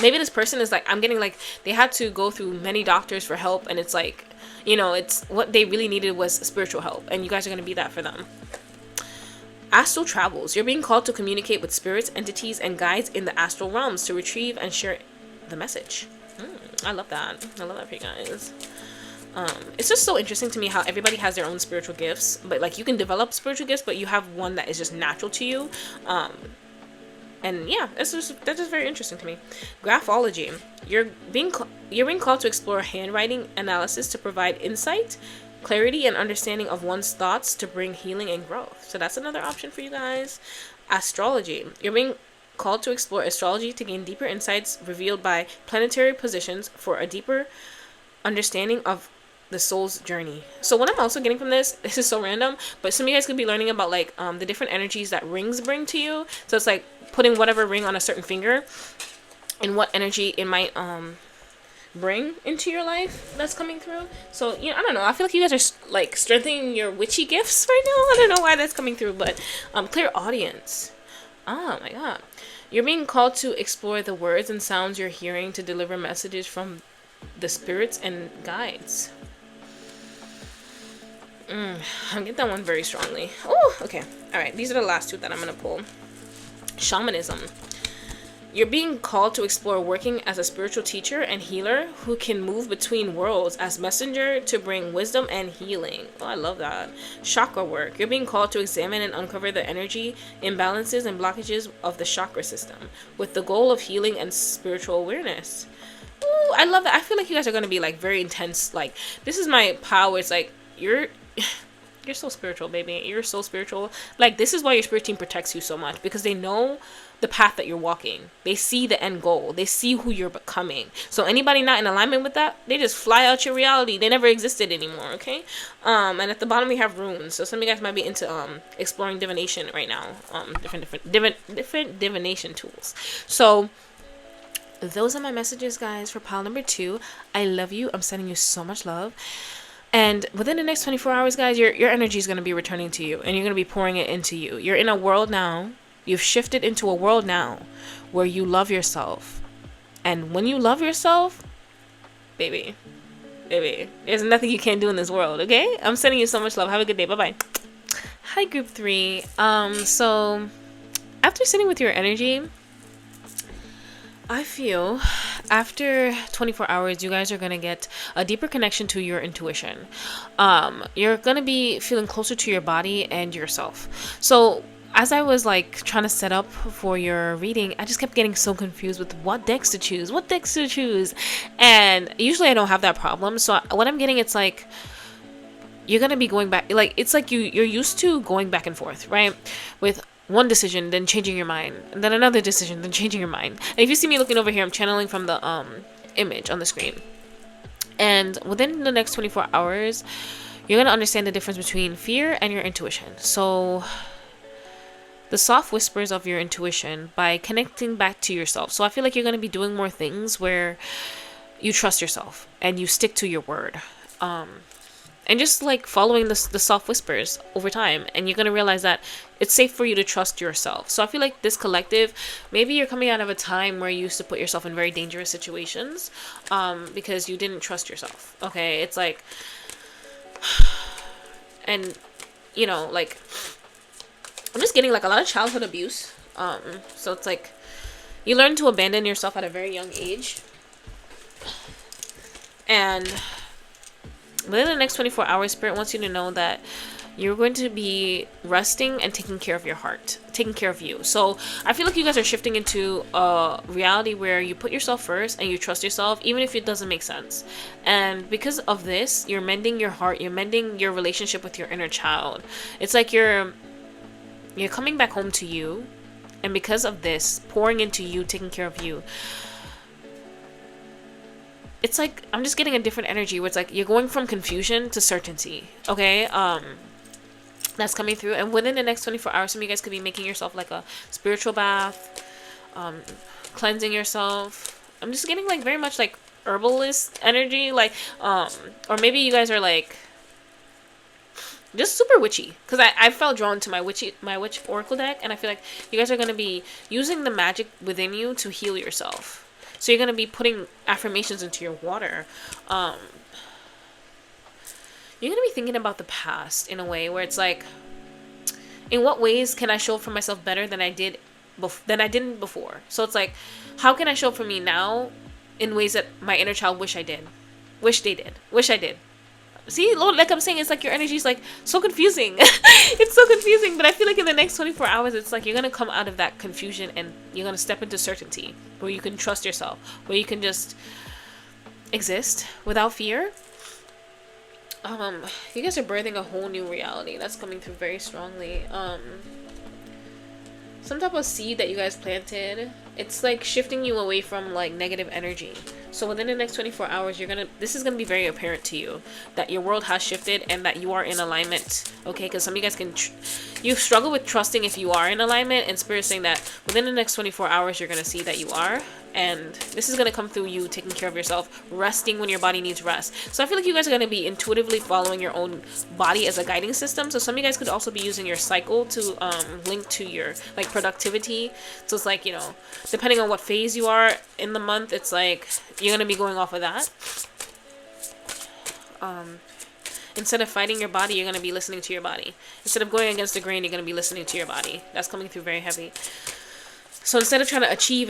Maybe this person is like, I'm getting like, they had to go through many doctors for help, and it's like, you know, it's what they really needed was spiritual help, and you guys are going to be that for them. Astral travels. You're being called to communicate with spirits, entities, and guides in the astral realms to retrieve and share the message. I love that. I love that for you guys. It's just so interesting to me how everybody has their own spiritual gifts, but like you can develop spiritual gifts, but you have one that is just natural to you. And yeah, that's just very interesting to me. Graphology. You're being called to explore handwriting analysis to provide insight, clarity, and understanding of one's thoughts to bring healing and growth. So that's another option for you guys. Astrology. You're being called to explore astrology to gain deeper insights revealed by planetary positions for a deeper understanding of the soul's journey. So what I'm also getting from this is so random, but some of you guys could be learning about like the different energies that rings bring to you. So it's like putting whatever ring on a certain finger and what energy it might bring into your life that's coming through. So, you know, I don't know, I feel like you guys are like strengthening your witchy gifts right now. I don't know why that's coming through, but clear audience. Oh my god. You're being called to explore the words and sounds you're hearing to deliver messages from the spirits and guides. I get that one very strongly. Oh, okay. All right. These are the last two that I'm going to pull. Shamanism. You're being called to explore working as a spiritual teacher and healer who can move between worlds as messenger to bring wisdom and healing. Oh, I love that. Chakra work. You're being called to examine and uncover the energy imbalances and blockages of the chakra system with the goal of healing and spiritual awareness. Ooh, I love that. I feel like you guys are going to be like very intense. Like, this is my power. It's like, you're so spiritual, baby. You're so spiritual. Like, this is why your spirit team protects you so much, because they know the path that you're walking. They see the end goal. They see who you're becoming. So anybody not in alignment with that, they just fly out your reality. They never existed anymore, okay? And at the bottom we have runes. So some of you guys might be into exploring divination right now. Different divination tools. So those are my messages, guys, for pile number 2. I love you. I'm sending you so much love. And within the next 24 hours, guys, your energy is going to be returning to you, and you're going to be pouring it into you. You're in a world now. You've shifted into a world now where you love yourself. And when you love yourself, baby, there's nothing you can't do in this world, okay? I'm sending you so much love. Have a good day. Bye-bye. Hi, group 3. So after sitting with your energy, I feel after 24 hours, you guys are going to get a deeper connection to your intuition. You're going to be feeling closer to your body and yourself. So as I was like trying to set up for your reading, I just kept getting so confused with what decks to choose. And usually I don't have that problem. So what I'm getting, it's like you're going to be going back. Like, it's like you're used to going back and forth, right? With one decision, then changing your mind, and then another decision, then changing your mind. And if you see me looking over here, I'm channeling from the image on the screen. And within the next 24 hours, you're going to understand the difference between fear and your intuition. So the soft whispers of your intuition by connecting back to yourself. So I feel like you're going to be doing more things where you trust yourself and you stick to your word. And just like following the soft whispers over time, and you're going to realize that it's safe for you to trust yourself. So I feel like this collective, maybe you're coming out of a time where you used to put yourself in very dangerous situations because you didn't trust yourself. Okay, it's like, and you know, like, I'm just getting like a lot of childhood abuse. So it's like you learn to abandon yourself at a very young age, and within the next 24 hours, Spirit wants you to know that you're going to be resting and taking care of your heart, taking care of you. So I feel like you guys are shifting into a reality where you put yourself first and you trust yourself, even if it doesn't make sense. And because of this, you're mending your heart, you're mending your relationship with your inner child. It's like you're coming back home to you, and because of this, pouring into you, taking care of you, it's like I'm just getting a different energy where it's like you're going from confusion to certainty. Okay, that's coming through. And within the next 24 hours, some of you guys could be making yourself like a spiritual bath, cleansing yourself. I'm just getting like very much like herbalist energy, like or maybe you guys are like just super witchy, because I felt drawn to my witch oracle deck, and I feel like you guys are going to be using the magic within you to heal yourself. So you're going to be putting affirmations into your water. You're going to be thinking about the past in a way where it's like, in what ways can I show up for myself better than I didn't before? So it's like, how can I show up for me now in ways that my inner child wish I did, wish I did. See, Lord, like I'm saying, it's like your energy is like so confusing. It's so confusing, but I feel like in the next 24 hours, it's like you're gonna come out of that confusion and you're gonna step into certainty, where you can trust yourself, where you can just exist without fear. You guys are birthing a whole new reality that's coming through very strongly. Some type of seed that you guys planted, it's like shifting you away from like negative energy. So within the next 24 hours, this is gonna be very apparent to you that your world has shifted and that you are in alignment. Okay, because some of you guys you struggle with trusting if you are in alignment, and Spirit is saying that within the next 24 hours, you're gonna see that you are. And this is going to come through you taking care of yourself, resting when your body needs rest. So I feel like you guys are going to be intuitively following your own body as a guiding system. So some of you guys could also be using your cycle to link to your like productivity. So it's like, you know, depending on what phase you are in the month, it's like you're going to be going off of that. Instead of fighting your body, you're going to be listening to your body. Instead of going against the grain, you're going to be listening to your body. That's coming through very heavy. So instead of trying to achieve,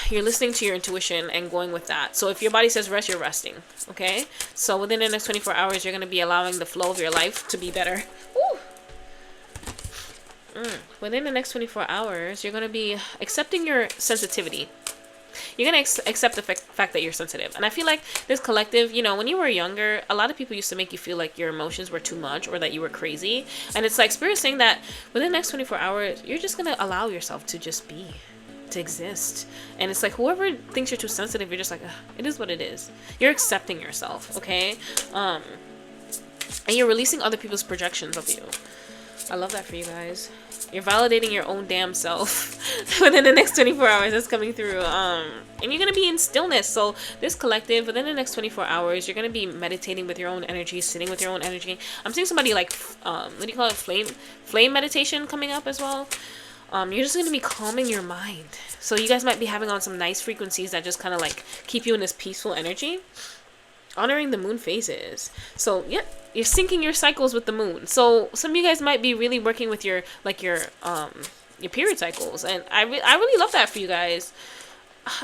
you're listening to your intuition and going with that. So if your body says rest, you're resting. Okay? So within the next 24 hours, you're going to be allowing the flow of your life to be better. Within the next 24 hours, you're going to be accepting your sensitivity. You're going to accept the fact that you're sensitive. And I feel like this collective, you know, when you were younger, a lot of people used to make you feel like your emotions were too much or that you were crazy. And it's like Spirit saying that within the next 24 hours, you're just going to allow yourself to just be, to exist. And it's like whoever thinks you're too sensitive, you're just like, it is what it is. You're accepting yourself, okay? And you're releasing other people's projections of you. I love that for you guys. You're validating your own damn self within the next 24 hours. That's coming through. And you're going to be in stillness. So this collective, within the next 24 hours, you're going to be meditating with your own energy, sitting with your own energy. I'm seeing somebody like, what do you call it? Flame meditation coming up as well. You're just going to be calming your mind. So you guys might be having on some nice frequencies that just kind of like keep you in this peaceful energy. Honoring the moon phases. So yeah, you're syncing your cycles with the moon. So some of you guys might be really working with your period cycles, and I really love that for you guys.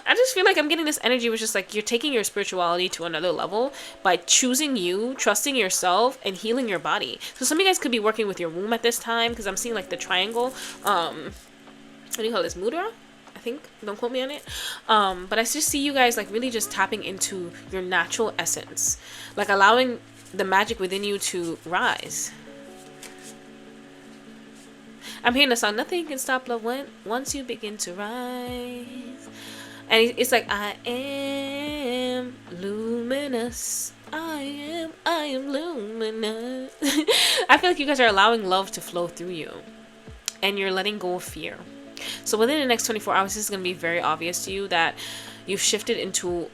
I just feel like I'm getting this energy, which is like you're taking your spirituality to another level by choosing you, trusting yourself, and healing your body. So some of you guys could be working with your womb at this time, because I'm seeing like the triangle. What do you call this? Mudra? I think, don't quote me on it, but I just see you guys like really just tapping into your natural essence, like allowing the magic within you to rise. I'm hearing the song, nothing can stop love once you begin to rise, and it's like, I am luminous, I am luminous. I feel like you guys are allowing love to flow through you, and you're letting go of fear. So within the next 24 hours, this is going to be very obvious to you that you've shifted into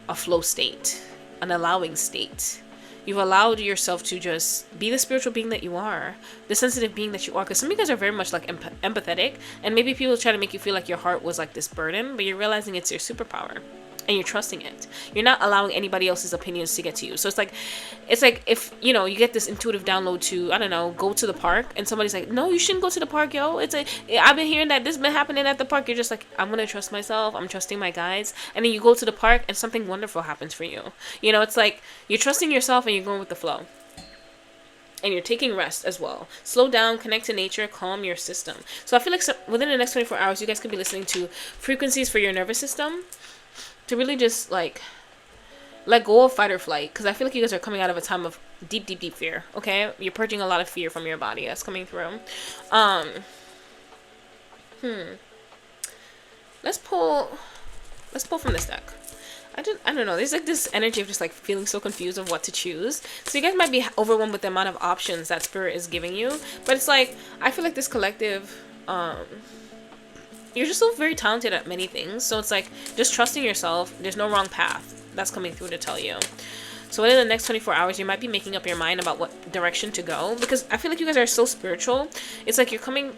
a flow state, an allowing state. You've allowed yourself to just be the spiritual being that you are, the sensitive being that you are. Because some of you guys are very much like empathetic, and maybe people try to make you feel like your heart was like this burden, but you're realizing it's your superpower. And you're trusting it. You're not allowing anybody else's opinions to get to you. So it's like if, you know, you get this intuitive download to, I don't know, go to the park, and somebody's like, no, you shouldn't go to the park, yo. I've been hearing that this been happening at the park. You're just like, I'm going to trust myself. I'm trusting my guides. And then you go to the park and something wonderful happens for you. You know, it's like you're trusting yourself and you're going with the flow. And you're taking rest as well. Slow down, connect to nature, calm your system. So I feel like within the next 24 hours, you guys could be listening to frequencies for your nervous system, to really just like let go of fight or flight, because I feel like you guys are coming out of a time of deep fear. Okay, you're purging a lot of fear from your body. That's coming through. Let's pull from this deck. I don't know. There's like this energy of just like feeling so confused of what to choose. So you guys might be overwhelmed with the amount of options that Spirit is giving you. But it's like, I feel like this collective, you're just so very talented at many things. So it's like just trusting yourself. There's no wrong path. That's coming through to tell you. So within the next 24 hours, you might be making up your mind about what direction to go, because I feel like you guys are so spiritual. It's like you're coming,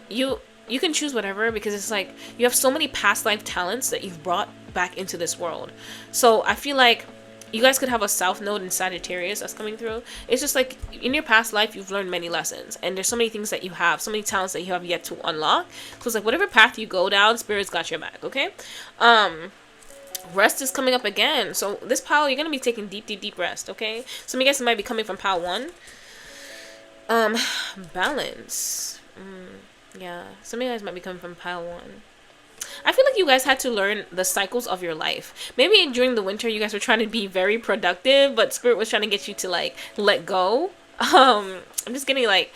you can choose whatever, because it's like you have so many past life talents that you've brought back into this world. So I feel like you guys could have a South Node in Sagittarius that's coming through. It's just like in your past life, you've learned many lessons, and there's so many things that you have, so many talents that you have yet to unlock. So it's like whatever path you go down, Spirit's got your back, okay? Rest is coming up again. So this pile, you're going to be taking deep rest, okay? Some of you guys might be coming from pile 1. Balance. Yeah, some of you guys might be coming from pile 1. I feel like you guys had to learn the cycles of your life. Maybe during the winter, you guys were trying to be very productive, but Spirit was trying to get you to, like, let go. I'm just getting, like,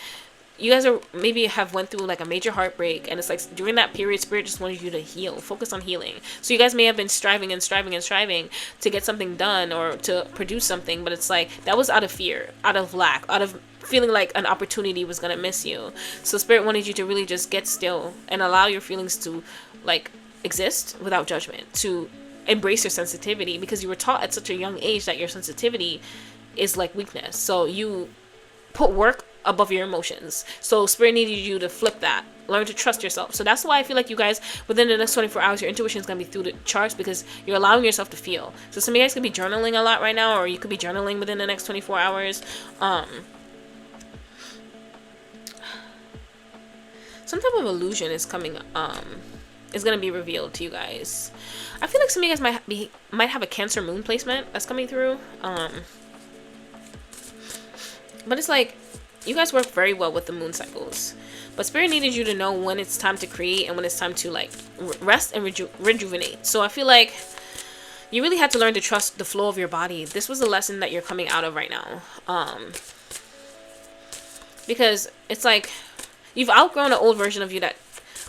you guys are maybe have went through like a major heartbreak, and it's like during that period, Spirit just wanted you to heal, focus on healing. So you guys may have been striving to get something done or to produce something, but it's like that was out of fear, out of lack, out of feeling like an opportunity was gonna miss you. So Spirit wanted you to really just get still and allow your feelings to like exist without judgment, to embrace your sensitivity, because you were taught at such a young age that your sensitivity is like weakness. So you put work above your emotions. So Spirit needed you to flip that. Learn to trust yourself. So that's why I feel like you guys, within the next 24 hours, your intuition is going to be through the charts, because you're allowing yourself to feel. So some of you guys could be journaling a lot right now, or you could be journaling within the next 24 hours. Some type of illusion is coming, is going to be revealed to you guys. I feel like some of you guys might have a Cancer moon placement that's coming through. But it's like, you guys work very well with the moon cycles, but Spirit needed you to know when it's time to create and when it's time to like rest and rejuvenate. So I feel like you really had to learn to trust the flow of your body. This was a lesson that you're coming out of right now, because it's like you've outgrown an old version of you that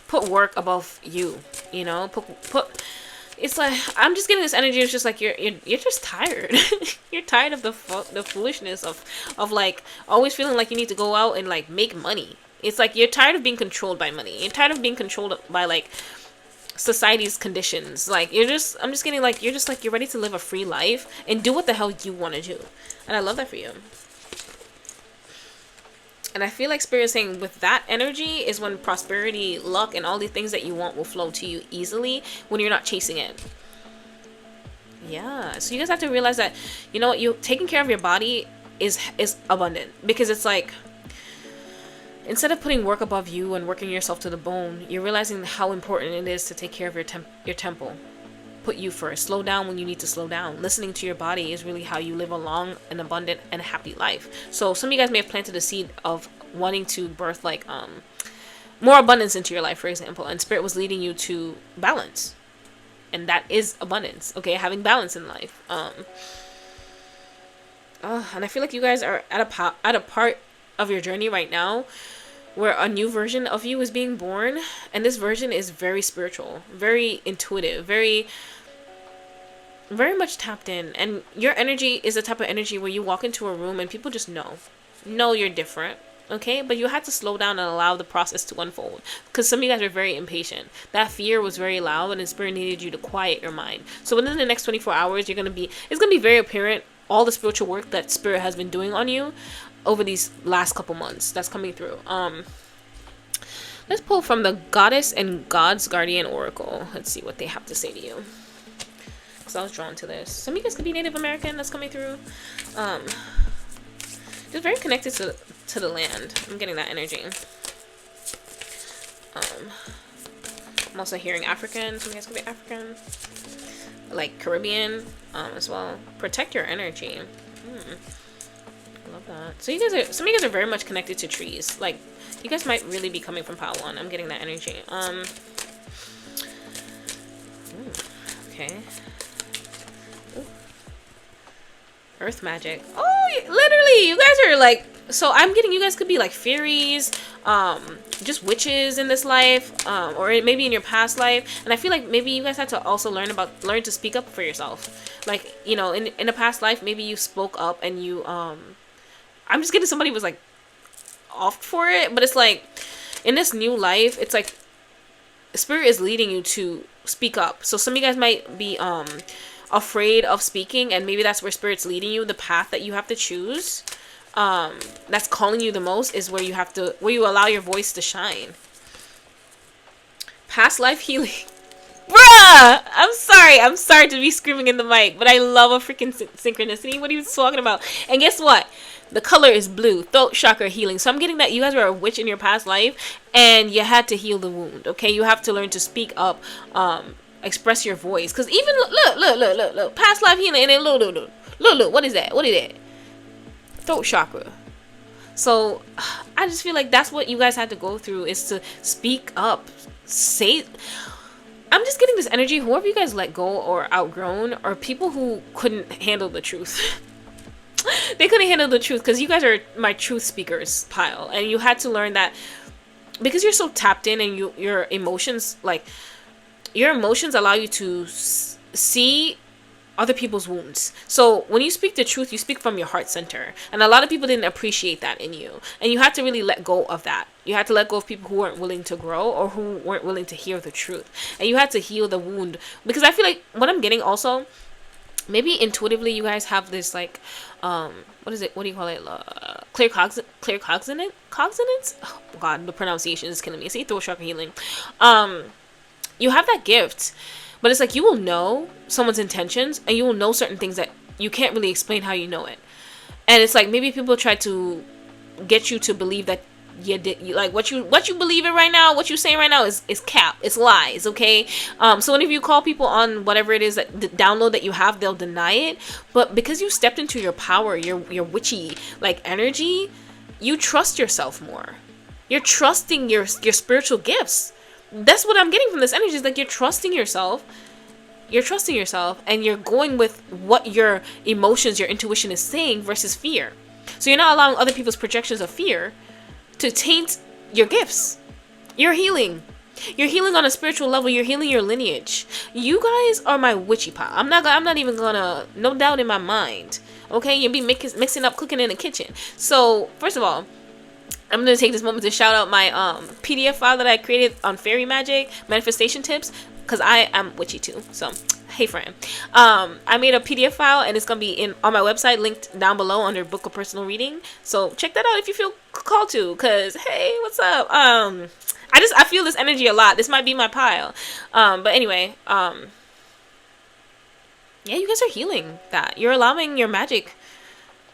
put work above you. You know, put. It's like, I'm just getting this energy. It's just like you're just tired. You're tired of the foolishness of like always feeling like you need to go out and like make money. It's like you're tired of being controlled by money. You're tired of being controlled by like society's conditions. Like I'm just getting like you're ready to live a free life and do what the hell you want to do. And I love that for you. And I feel like Spirit is saying with that energy is when prosperity, luck, and all the things that you want will flow to you easily when you're not chasing it. Yeah. So you guys have to realize that, you know what, you taking care of your body is abundant, because it's like instead of putting work above you and working yourself to the bone, you're realizing how important it is to take care of your temple. Put you first. Slow down when you need to slow down. Listening to your body is really how you live a long and abundant and happy life. So some of you guys may have planted a seed of wanting to birth like more abundance into your life, for example, and Spirit was leading you to balance, and that is abundance. Okay, having balance in life. And I feel like you guys are at a part of your journey right now where a new version of you is being born, and this version is very spiritual, very intuitive, very much tapped in. And your energy is the type of energy where you walk into a room and people just know you're different, okay? But you had to slow down and allow the process to unfold, because some of you guys are very impatient. That fear was very loud, and the Spirit needed you to quiet your mind. So within the next 24 hours, it's gonna be very apparent all the spiritual work that Spirit has been doing on you over these last couple months that's coming through. Let's pull from the Goddess and God's Guardian Oracle. Let's see what they have to say to you, because I was drawn to this. Some of you guys could be Native American that's coming through. Just very connected to the land. I'm getting that energy. I'm also hearing African. Some of you guys could be African, like Caribbean as well. Protect your energy. I love that. So some of you guys are very much connected to trees. Like, you guys might really be coming from pile 1. I'm getting that energy. Okay. Ooh. Earth magic. Oh, literally, you guys are like, so I'm getting, you guys could be like fairies, just witches in this life, or maybe in your past life. And I feel like maybe you guys had to also learn to speak up for yourself. Like, you know, in a past life, maybe you spoke up and you, I'm just getting somebody was like off for it, but it's like in this new life, it's like Spirit is leading you to speak up. So some of you guys might be afraid of speaking, and maybe that's where Spirit's leading you. The path that you have to choose, that's calling you the most, is where you allow your voice to shine. Past life healing. Bruh! I'm sorry to be screaming in the mic, but I love a freaking synchronicity. What are you talking about? And guess what? The color is blue. Throat chakra healing. So I'm getting that you guys were a witch in your past life, and you had to heal the wound, okay? You have to learn to speak up, express your voice. Because even, look. Past life healing, and then look. What is that? Throat chakra. So I just feel like that's what you guys had to go through, is to speak up. I'm just getting this energy, whoever you guys let go or outgrown are people who couldn't handle the truth. They couldn't handle the truth, because you guys are my truth speakers pile, and you had to learn that because you're so tapped in, and your emotions allow you to see other people's wounds. So when you speak the truth, you speak from your heart center, and a lot of people didn't appreciate that in you, and you had to really let go of that. You had to let go of people who weren't willing to grow, or who weren't willing to hear the truth, and you had to heal the wound. Because I feel like what I'm getting also, maybe intuitively you guys have this like what do you call it, clear cognizance. Oh god, the pronunciation is killing me. See, throat chakra healing. You have that gift. But it's like you will know someone's intentions, and you will know certain things that you can't really explain how you know it. And it's like maybe people try to get you to believe that what you believe in right now, what you're saying right now is cap, it's lies, okay? So whenever you call people on whatever it is that the download that you have, they'll deny it. But because you stepped into your power, your witchy like energy, you trust yourself more. You're trusting your spiritual gifts. That's what I'm getting from this energy, is like you're trusting yourself, and you're going with what your emotions, your intuition is saying versus fear. So you're not allowing other people's projections of fear to taint your gifts. You're healing on a spiritual level. You're healing your lineage. You guys are my witchy pile. I'm not even gonna, no doubt in my mind, okay? You'll be mixing up cooking in the kitchen. So first of all, I'm going to take this moment to shout out my PDF file that I created on fairy magic, manifestation tips, because I am witchy too. So, hey friend. I made a PDF file, and it's going to be on my website, linked down below under Book of Personal Reading. So, check that out if you feel called to, because, hey, what's up? I feel this energy a lot. This might be my pile. But anyway, yeah, you guys are healing that. You're allowing your magic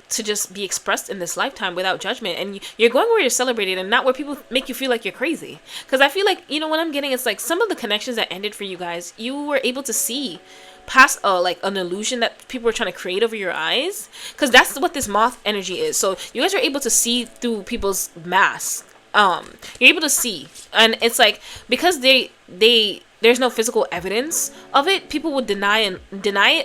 to just be expressed in this lifetime without judgment, and you're going where you're celebrated, and not where people make you feel like you're crazy. Because I feel like, what I'm getting, it's like some of the connections that ended for you guys, you were able to see past like an illusion that people were trying to create over your eyes, because that's what this moth energy is. So you guys are able to see through people's masks. You're able to see, and it's like because there's no physical evidence of it, people would deny it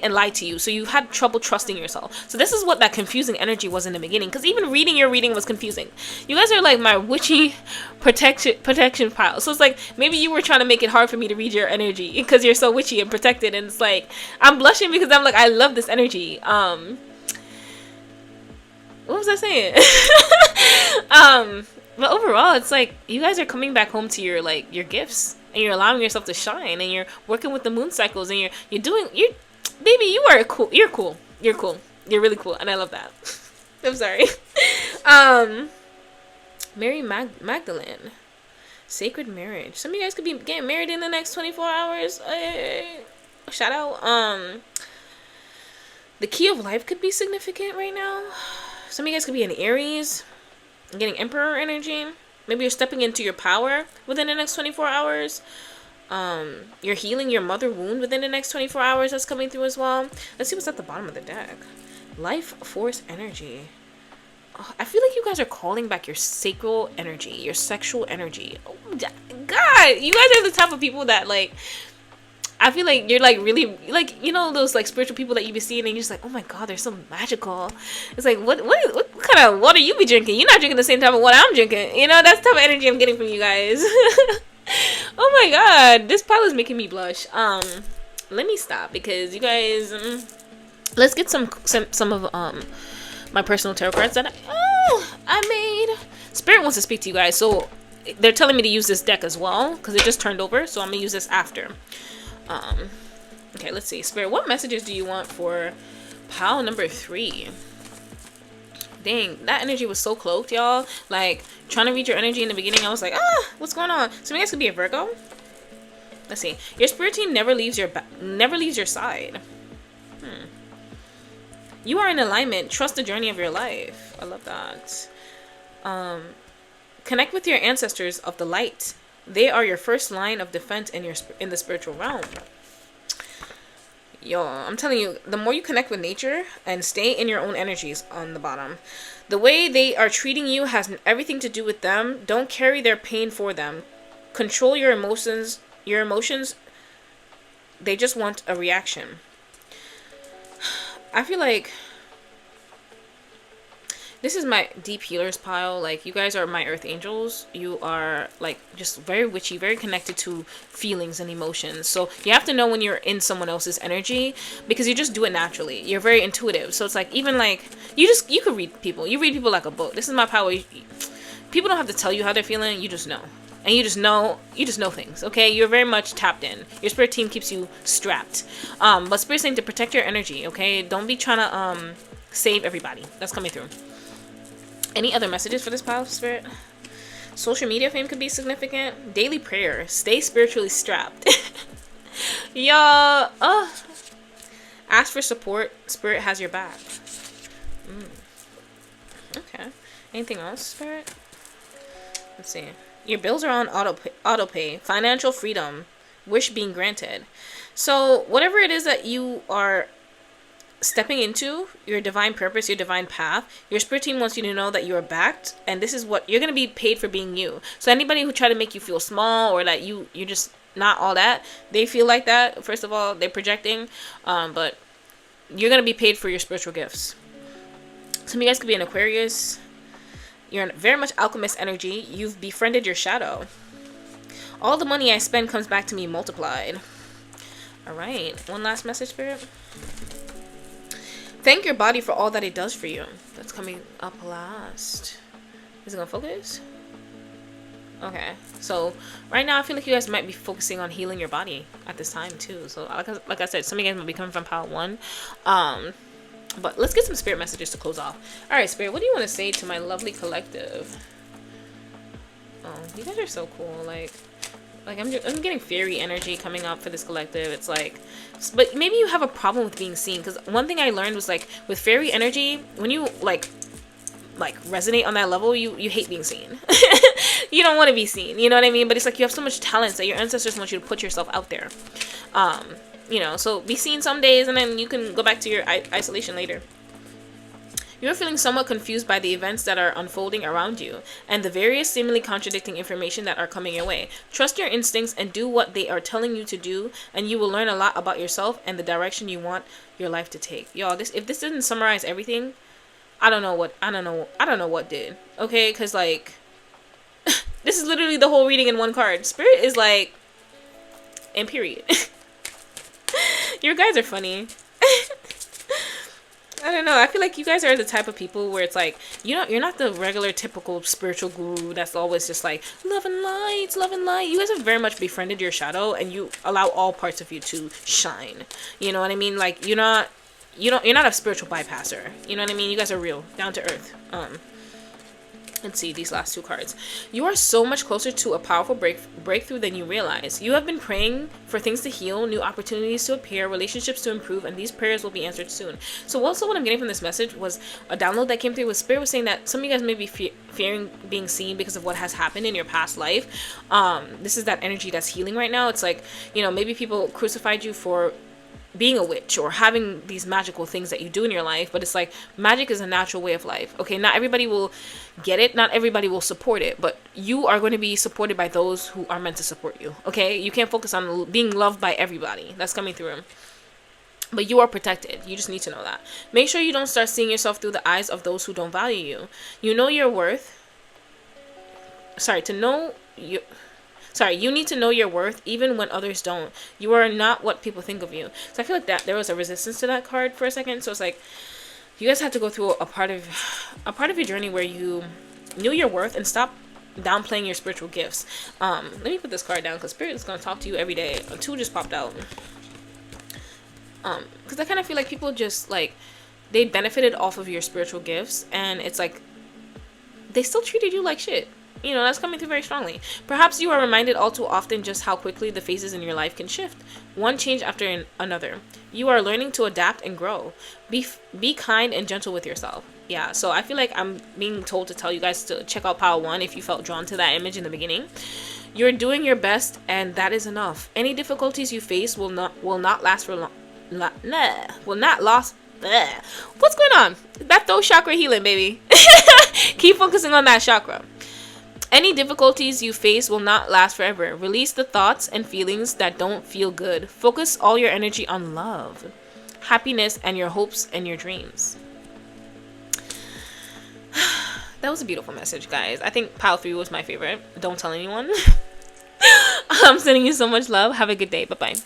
and lie to you. So you had trouble trusting yourself. So this is what that confusing energy was in the beginning. Because even reading your reading was confusing. You guys are like my witchy protection pile. So it's like maybe you were trying to make it hard for me to read your energy because you're so witchy and protected. And it's like I'm blushing because I'm like, I love this energy. What was I saying? But overall, it's like you guys are coming back home to your gifts. And you're allowing yourself to shine, and you're working with the moon cycles, and baby, you are cool. You're cool. You're really cool, and I love that. I'm sorry. Mary Magdalene, sacred marriage. Some of you guys could be getting married in the next 24 hours. Shout out. The key of life could be significant right now. Some of you guys could be in Aries, getting emperor energy. Maybe you're stepping into your power within the next 24 hours. You're healing your mother wound within the next 24 hours. That's coming through as well. Let's see what's at the bottom of the deck. Life force energy. Oh, I feel like you guys are calling back your sacral energy, your sexual energy. Oh, God, you guys are the type of people that like. I feel like you're like really like those like spiritual people that you be seeing and you're just like, oh my God, they're so magical. It's like what kind of water you be drinking? You're not drinking the same type of water I'm drinking. That's the type of energy I'm getting from you guys. Oh my God, this pile is making me blush. Let me stop because you guys. Let's get some of my personal tarot cards that I made. Spirit wants to speak to you guys, so they're telling me to use this deck as well because it just turned over, so I'm gonna use this after. Okay, let's see. Spirit, what messages do you want for pile number 3? Dang, that energy was so cloaked, y'all. Like, trying to read your energy in the beginning, I was like, what's going on? So you guys could be a Virgo. Let's see. Your spirit team never leaves your side. You are in alignment. Trust the journey of your life. I love that. Connect with your ancestors of the light. They are your first line of defense in the spiritual realm. Yo, I'm telling you, the more you connect with nature and stay in your own energies on the bottom, the way they are treating you has everything to do with them. Don't carry their pain for them. Control your emotions. They just want a reaction. I feel like this is my deep healers pile. Like, you guys are my earth angels. You are like just very witchy, very connected to feelings and emotions. So you have to know when you're in someone else's energy because you just do it naturally. You're very intuitive. So it's like, even like you could read people. You read people like a book. This is my power. People don't have to tell you how they're feeling. You just know. And you just know things, okay? You're very much tapped in. Your spirit team keeps you strapped. But spirit's saying to protect your energy, okay? Don't be trying to save everybody. That's coming through. Any other messages for this pile of spirit? Social media fame could be significant. Daily prayer. Stay spiritually strapped. Y'all, ask for support. Spirit has your back. Okay. Anything else, spirit? Let's see. Your bills are on auto pay. Financial freedom. Wish being granted. So whatever it is that you are stepping into, your divine purpose, your divine path, your spirit team wants you to know that you are backed, and this is what you're going to be paid for being you. So anybody who try to make you feel small or that you're just not all that, they feel like that. First of all, they're projecting, but you're going to be paid for your spiritual gifts. Some of you guys could be an Aquarius. You're in very much alchemist energy. You've befriended your shadow. All the money I spend comes back to me multiplied. All right, one last message, spirit. Thank your body for all that it does for you. That's coming up last. Is it gonna focus? Okay, so right now I feel like you guys might be focusing on healing your body at this time too. So like I said, some of you guys might be coming from pile 1. But let's get some spirit messages to close off. All right, spirit, what do you want to say to my lovely collective? Oh, you guys are so cool. Like I'm getting fairy energy coming up for this collective. It's like, but maybe you have a problem with being seen, because one thing I learned was like with fairy energy, when you like resonate on that level, you hate being seen. You don't want to be seen, you know what I mean? But it's like you have so much talent that your ancestors want you to put yourself out there. You know, so be seen some days and then you can go back to your isolation later. You're feeling somewhat confused by the events that are unfolding around you and the various seemingly contradicting information that are coming your way. Trust your instincts and do what they are telling you to do, and you will learn a lot about yourself and the direction you want your life to take. Y'all, if this didn't summarize everything, I don't know what did. Okay, because like this is literally the whole reading in one card. Spirit is like, and period. Your guys are funny. I don't know. I feel like you guys are the type of people where it's like, you're not the regular typical spiritual guru that's always just like love and light, love and light. You guys have very much befriended your shadow and you allow all parts of you to shine. You know what I mean? Like you're not a spiritual bypasser. You know what I mean? You guys are real, down to earth. Let's see these last 2 cards. You are so much closer to a powerful breakthrough than you realize. You have been praying for things to heal, new opportunities to appear, relationships to improve, and these prayers will be answered soon. So also what I'm getting from this message was a download that came through with Spirit was saying that some of you guys may be fearing being seen because of what has happened in your past life. This is that energy that's healing right now. It's like, you know, maybe people crucified you for being a witch or having these magical things that you do in your life, but it's like magic is a natural way of life. Okay, not everybody will get it, not everybody will support it, but you are going to be supported by those who are meant to support you. Okay, you can't focus on being loved by everybody. That's coming through, but you are protected. You just need to know that. Make sure you don't start seeing yourself through the eyes of those who don't value you. You know your worth. You need to know your worth even when others don't. You are not what people think of you. So I feel like that there was a resistance to that card for a second. So it's like you guys have to go through a part of your journey where you knew your worth and stop downplaying your spiritual gifts. Let me put this card down because Spirit is going to talk to you every day. A 2 just popped out. Because I kind of feel like people just like, they benefited off of your spiritual gifts, and it's like they still treated you like shit. You know, that's coming through very strongly. Perhaps you are reminded all too often just how quickly the phases in your life can shift, one change after another. You are learning to adapt and grow. Be kind and gentle with yourself. Yeah, so I feel like I'm being told to tell you guys to check out pile 1 if you felt drawn to that image in the beginning. You're doing your best, and that is enough. Any difficulties you face will not last for long. Will not last. What's going on? That throat chakra healing, baby. Keep focusing on that chakra. Any difficulties you face will not last forever. Release the thoughts and feelings that don't feel good. Focus all your energy on love, happiness, and your hopes and your dreams. That was a beautiful message, guys. I think pile 3 was my favorite. Don't tell anyone. I'm sending you so much love. Have a good day. Bye-bye.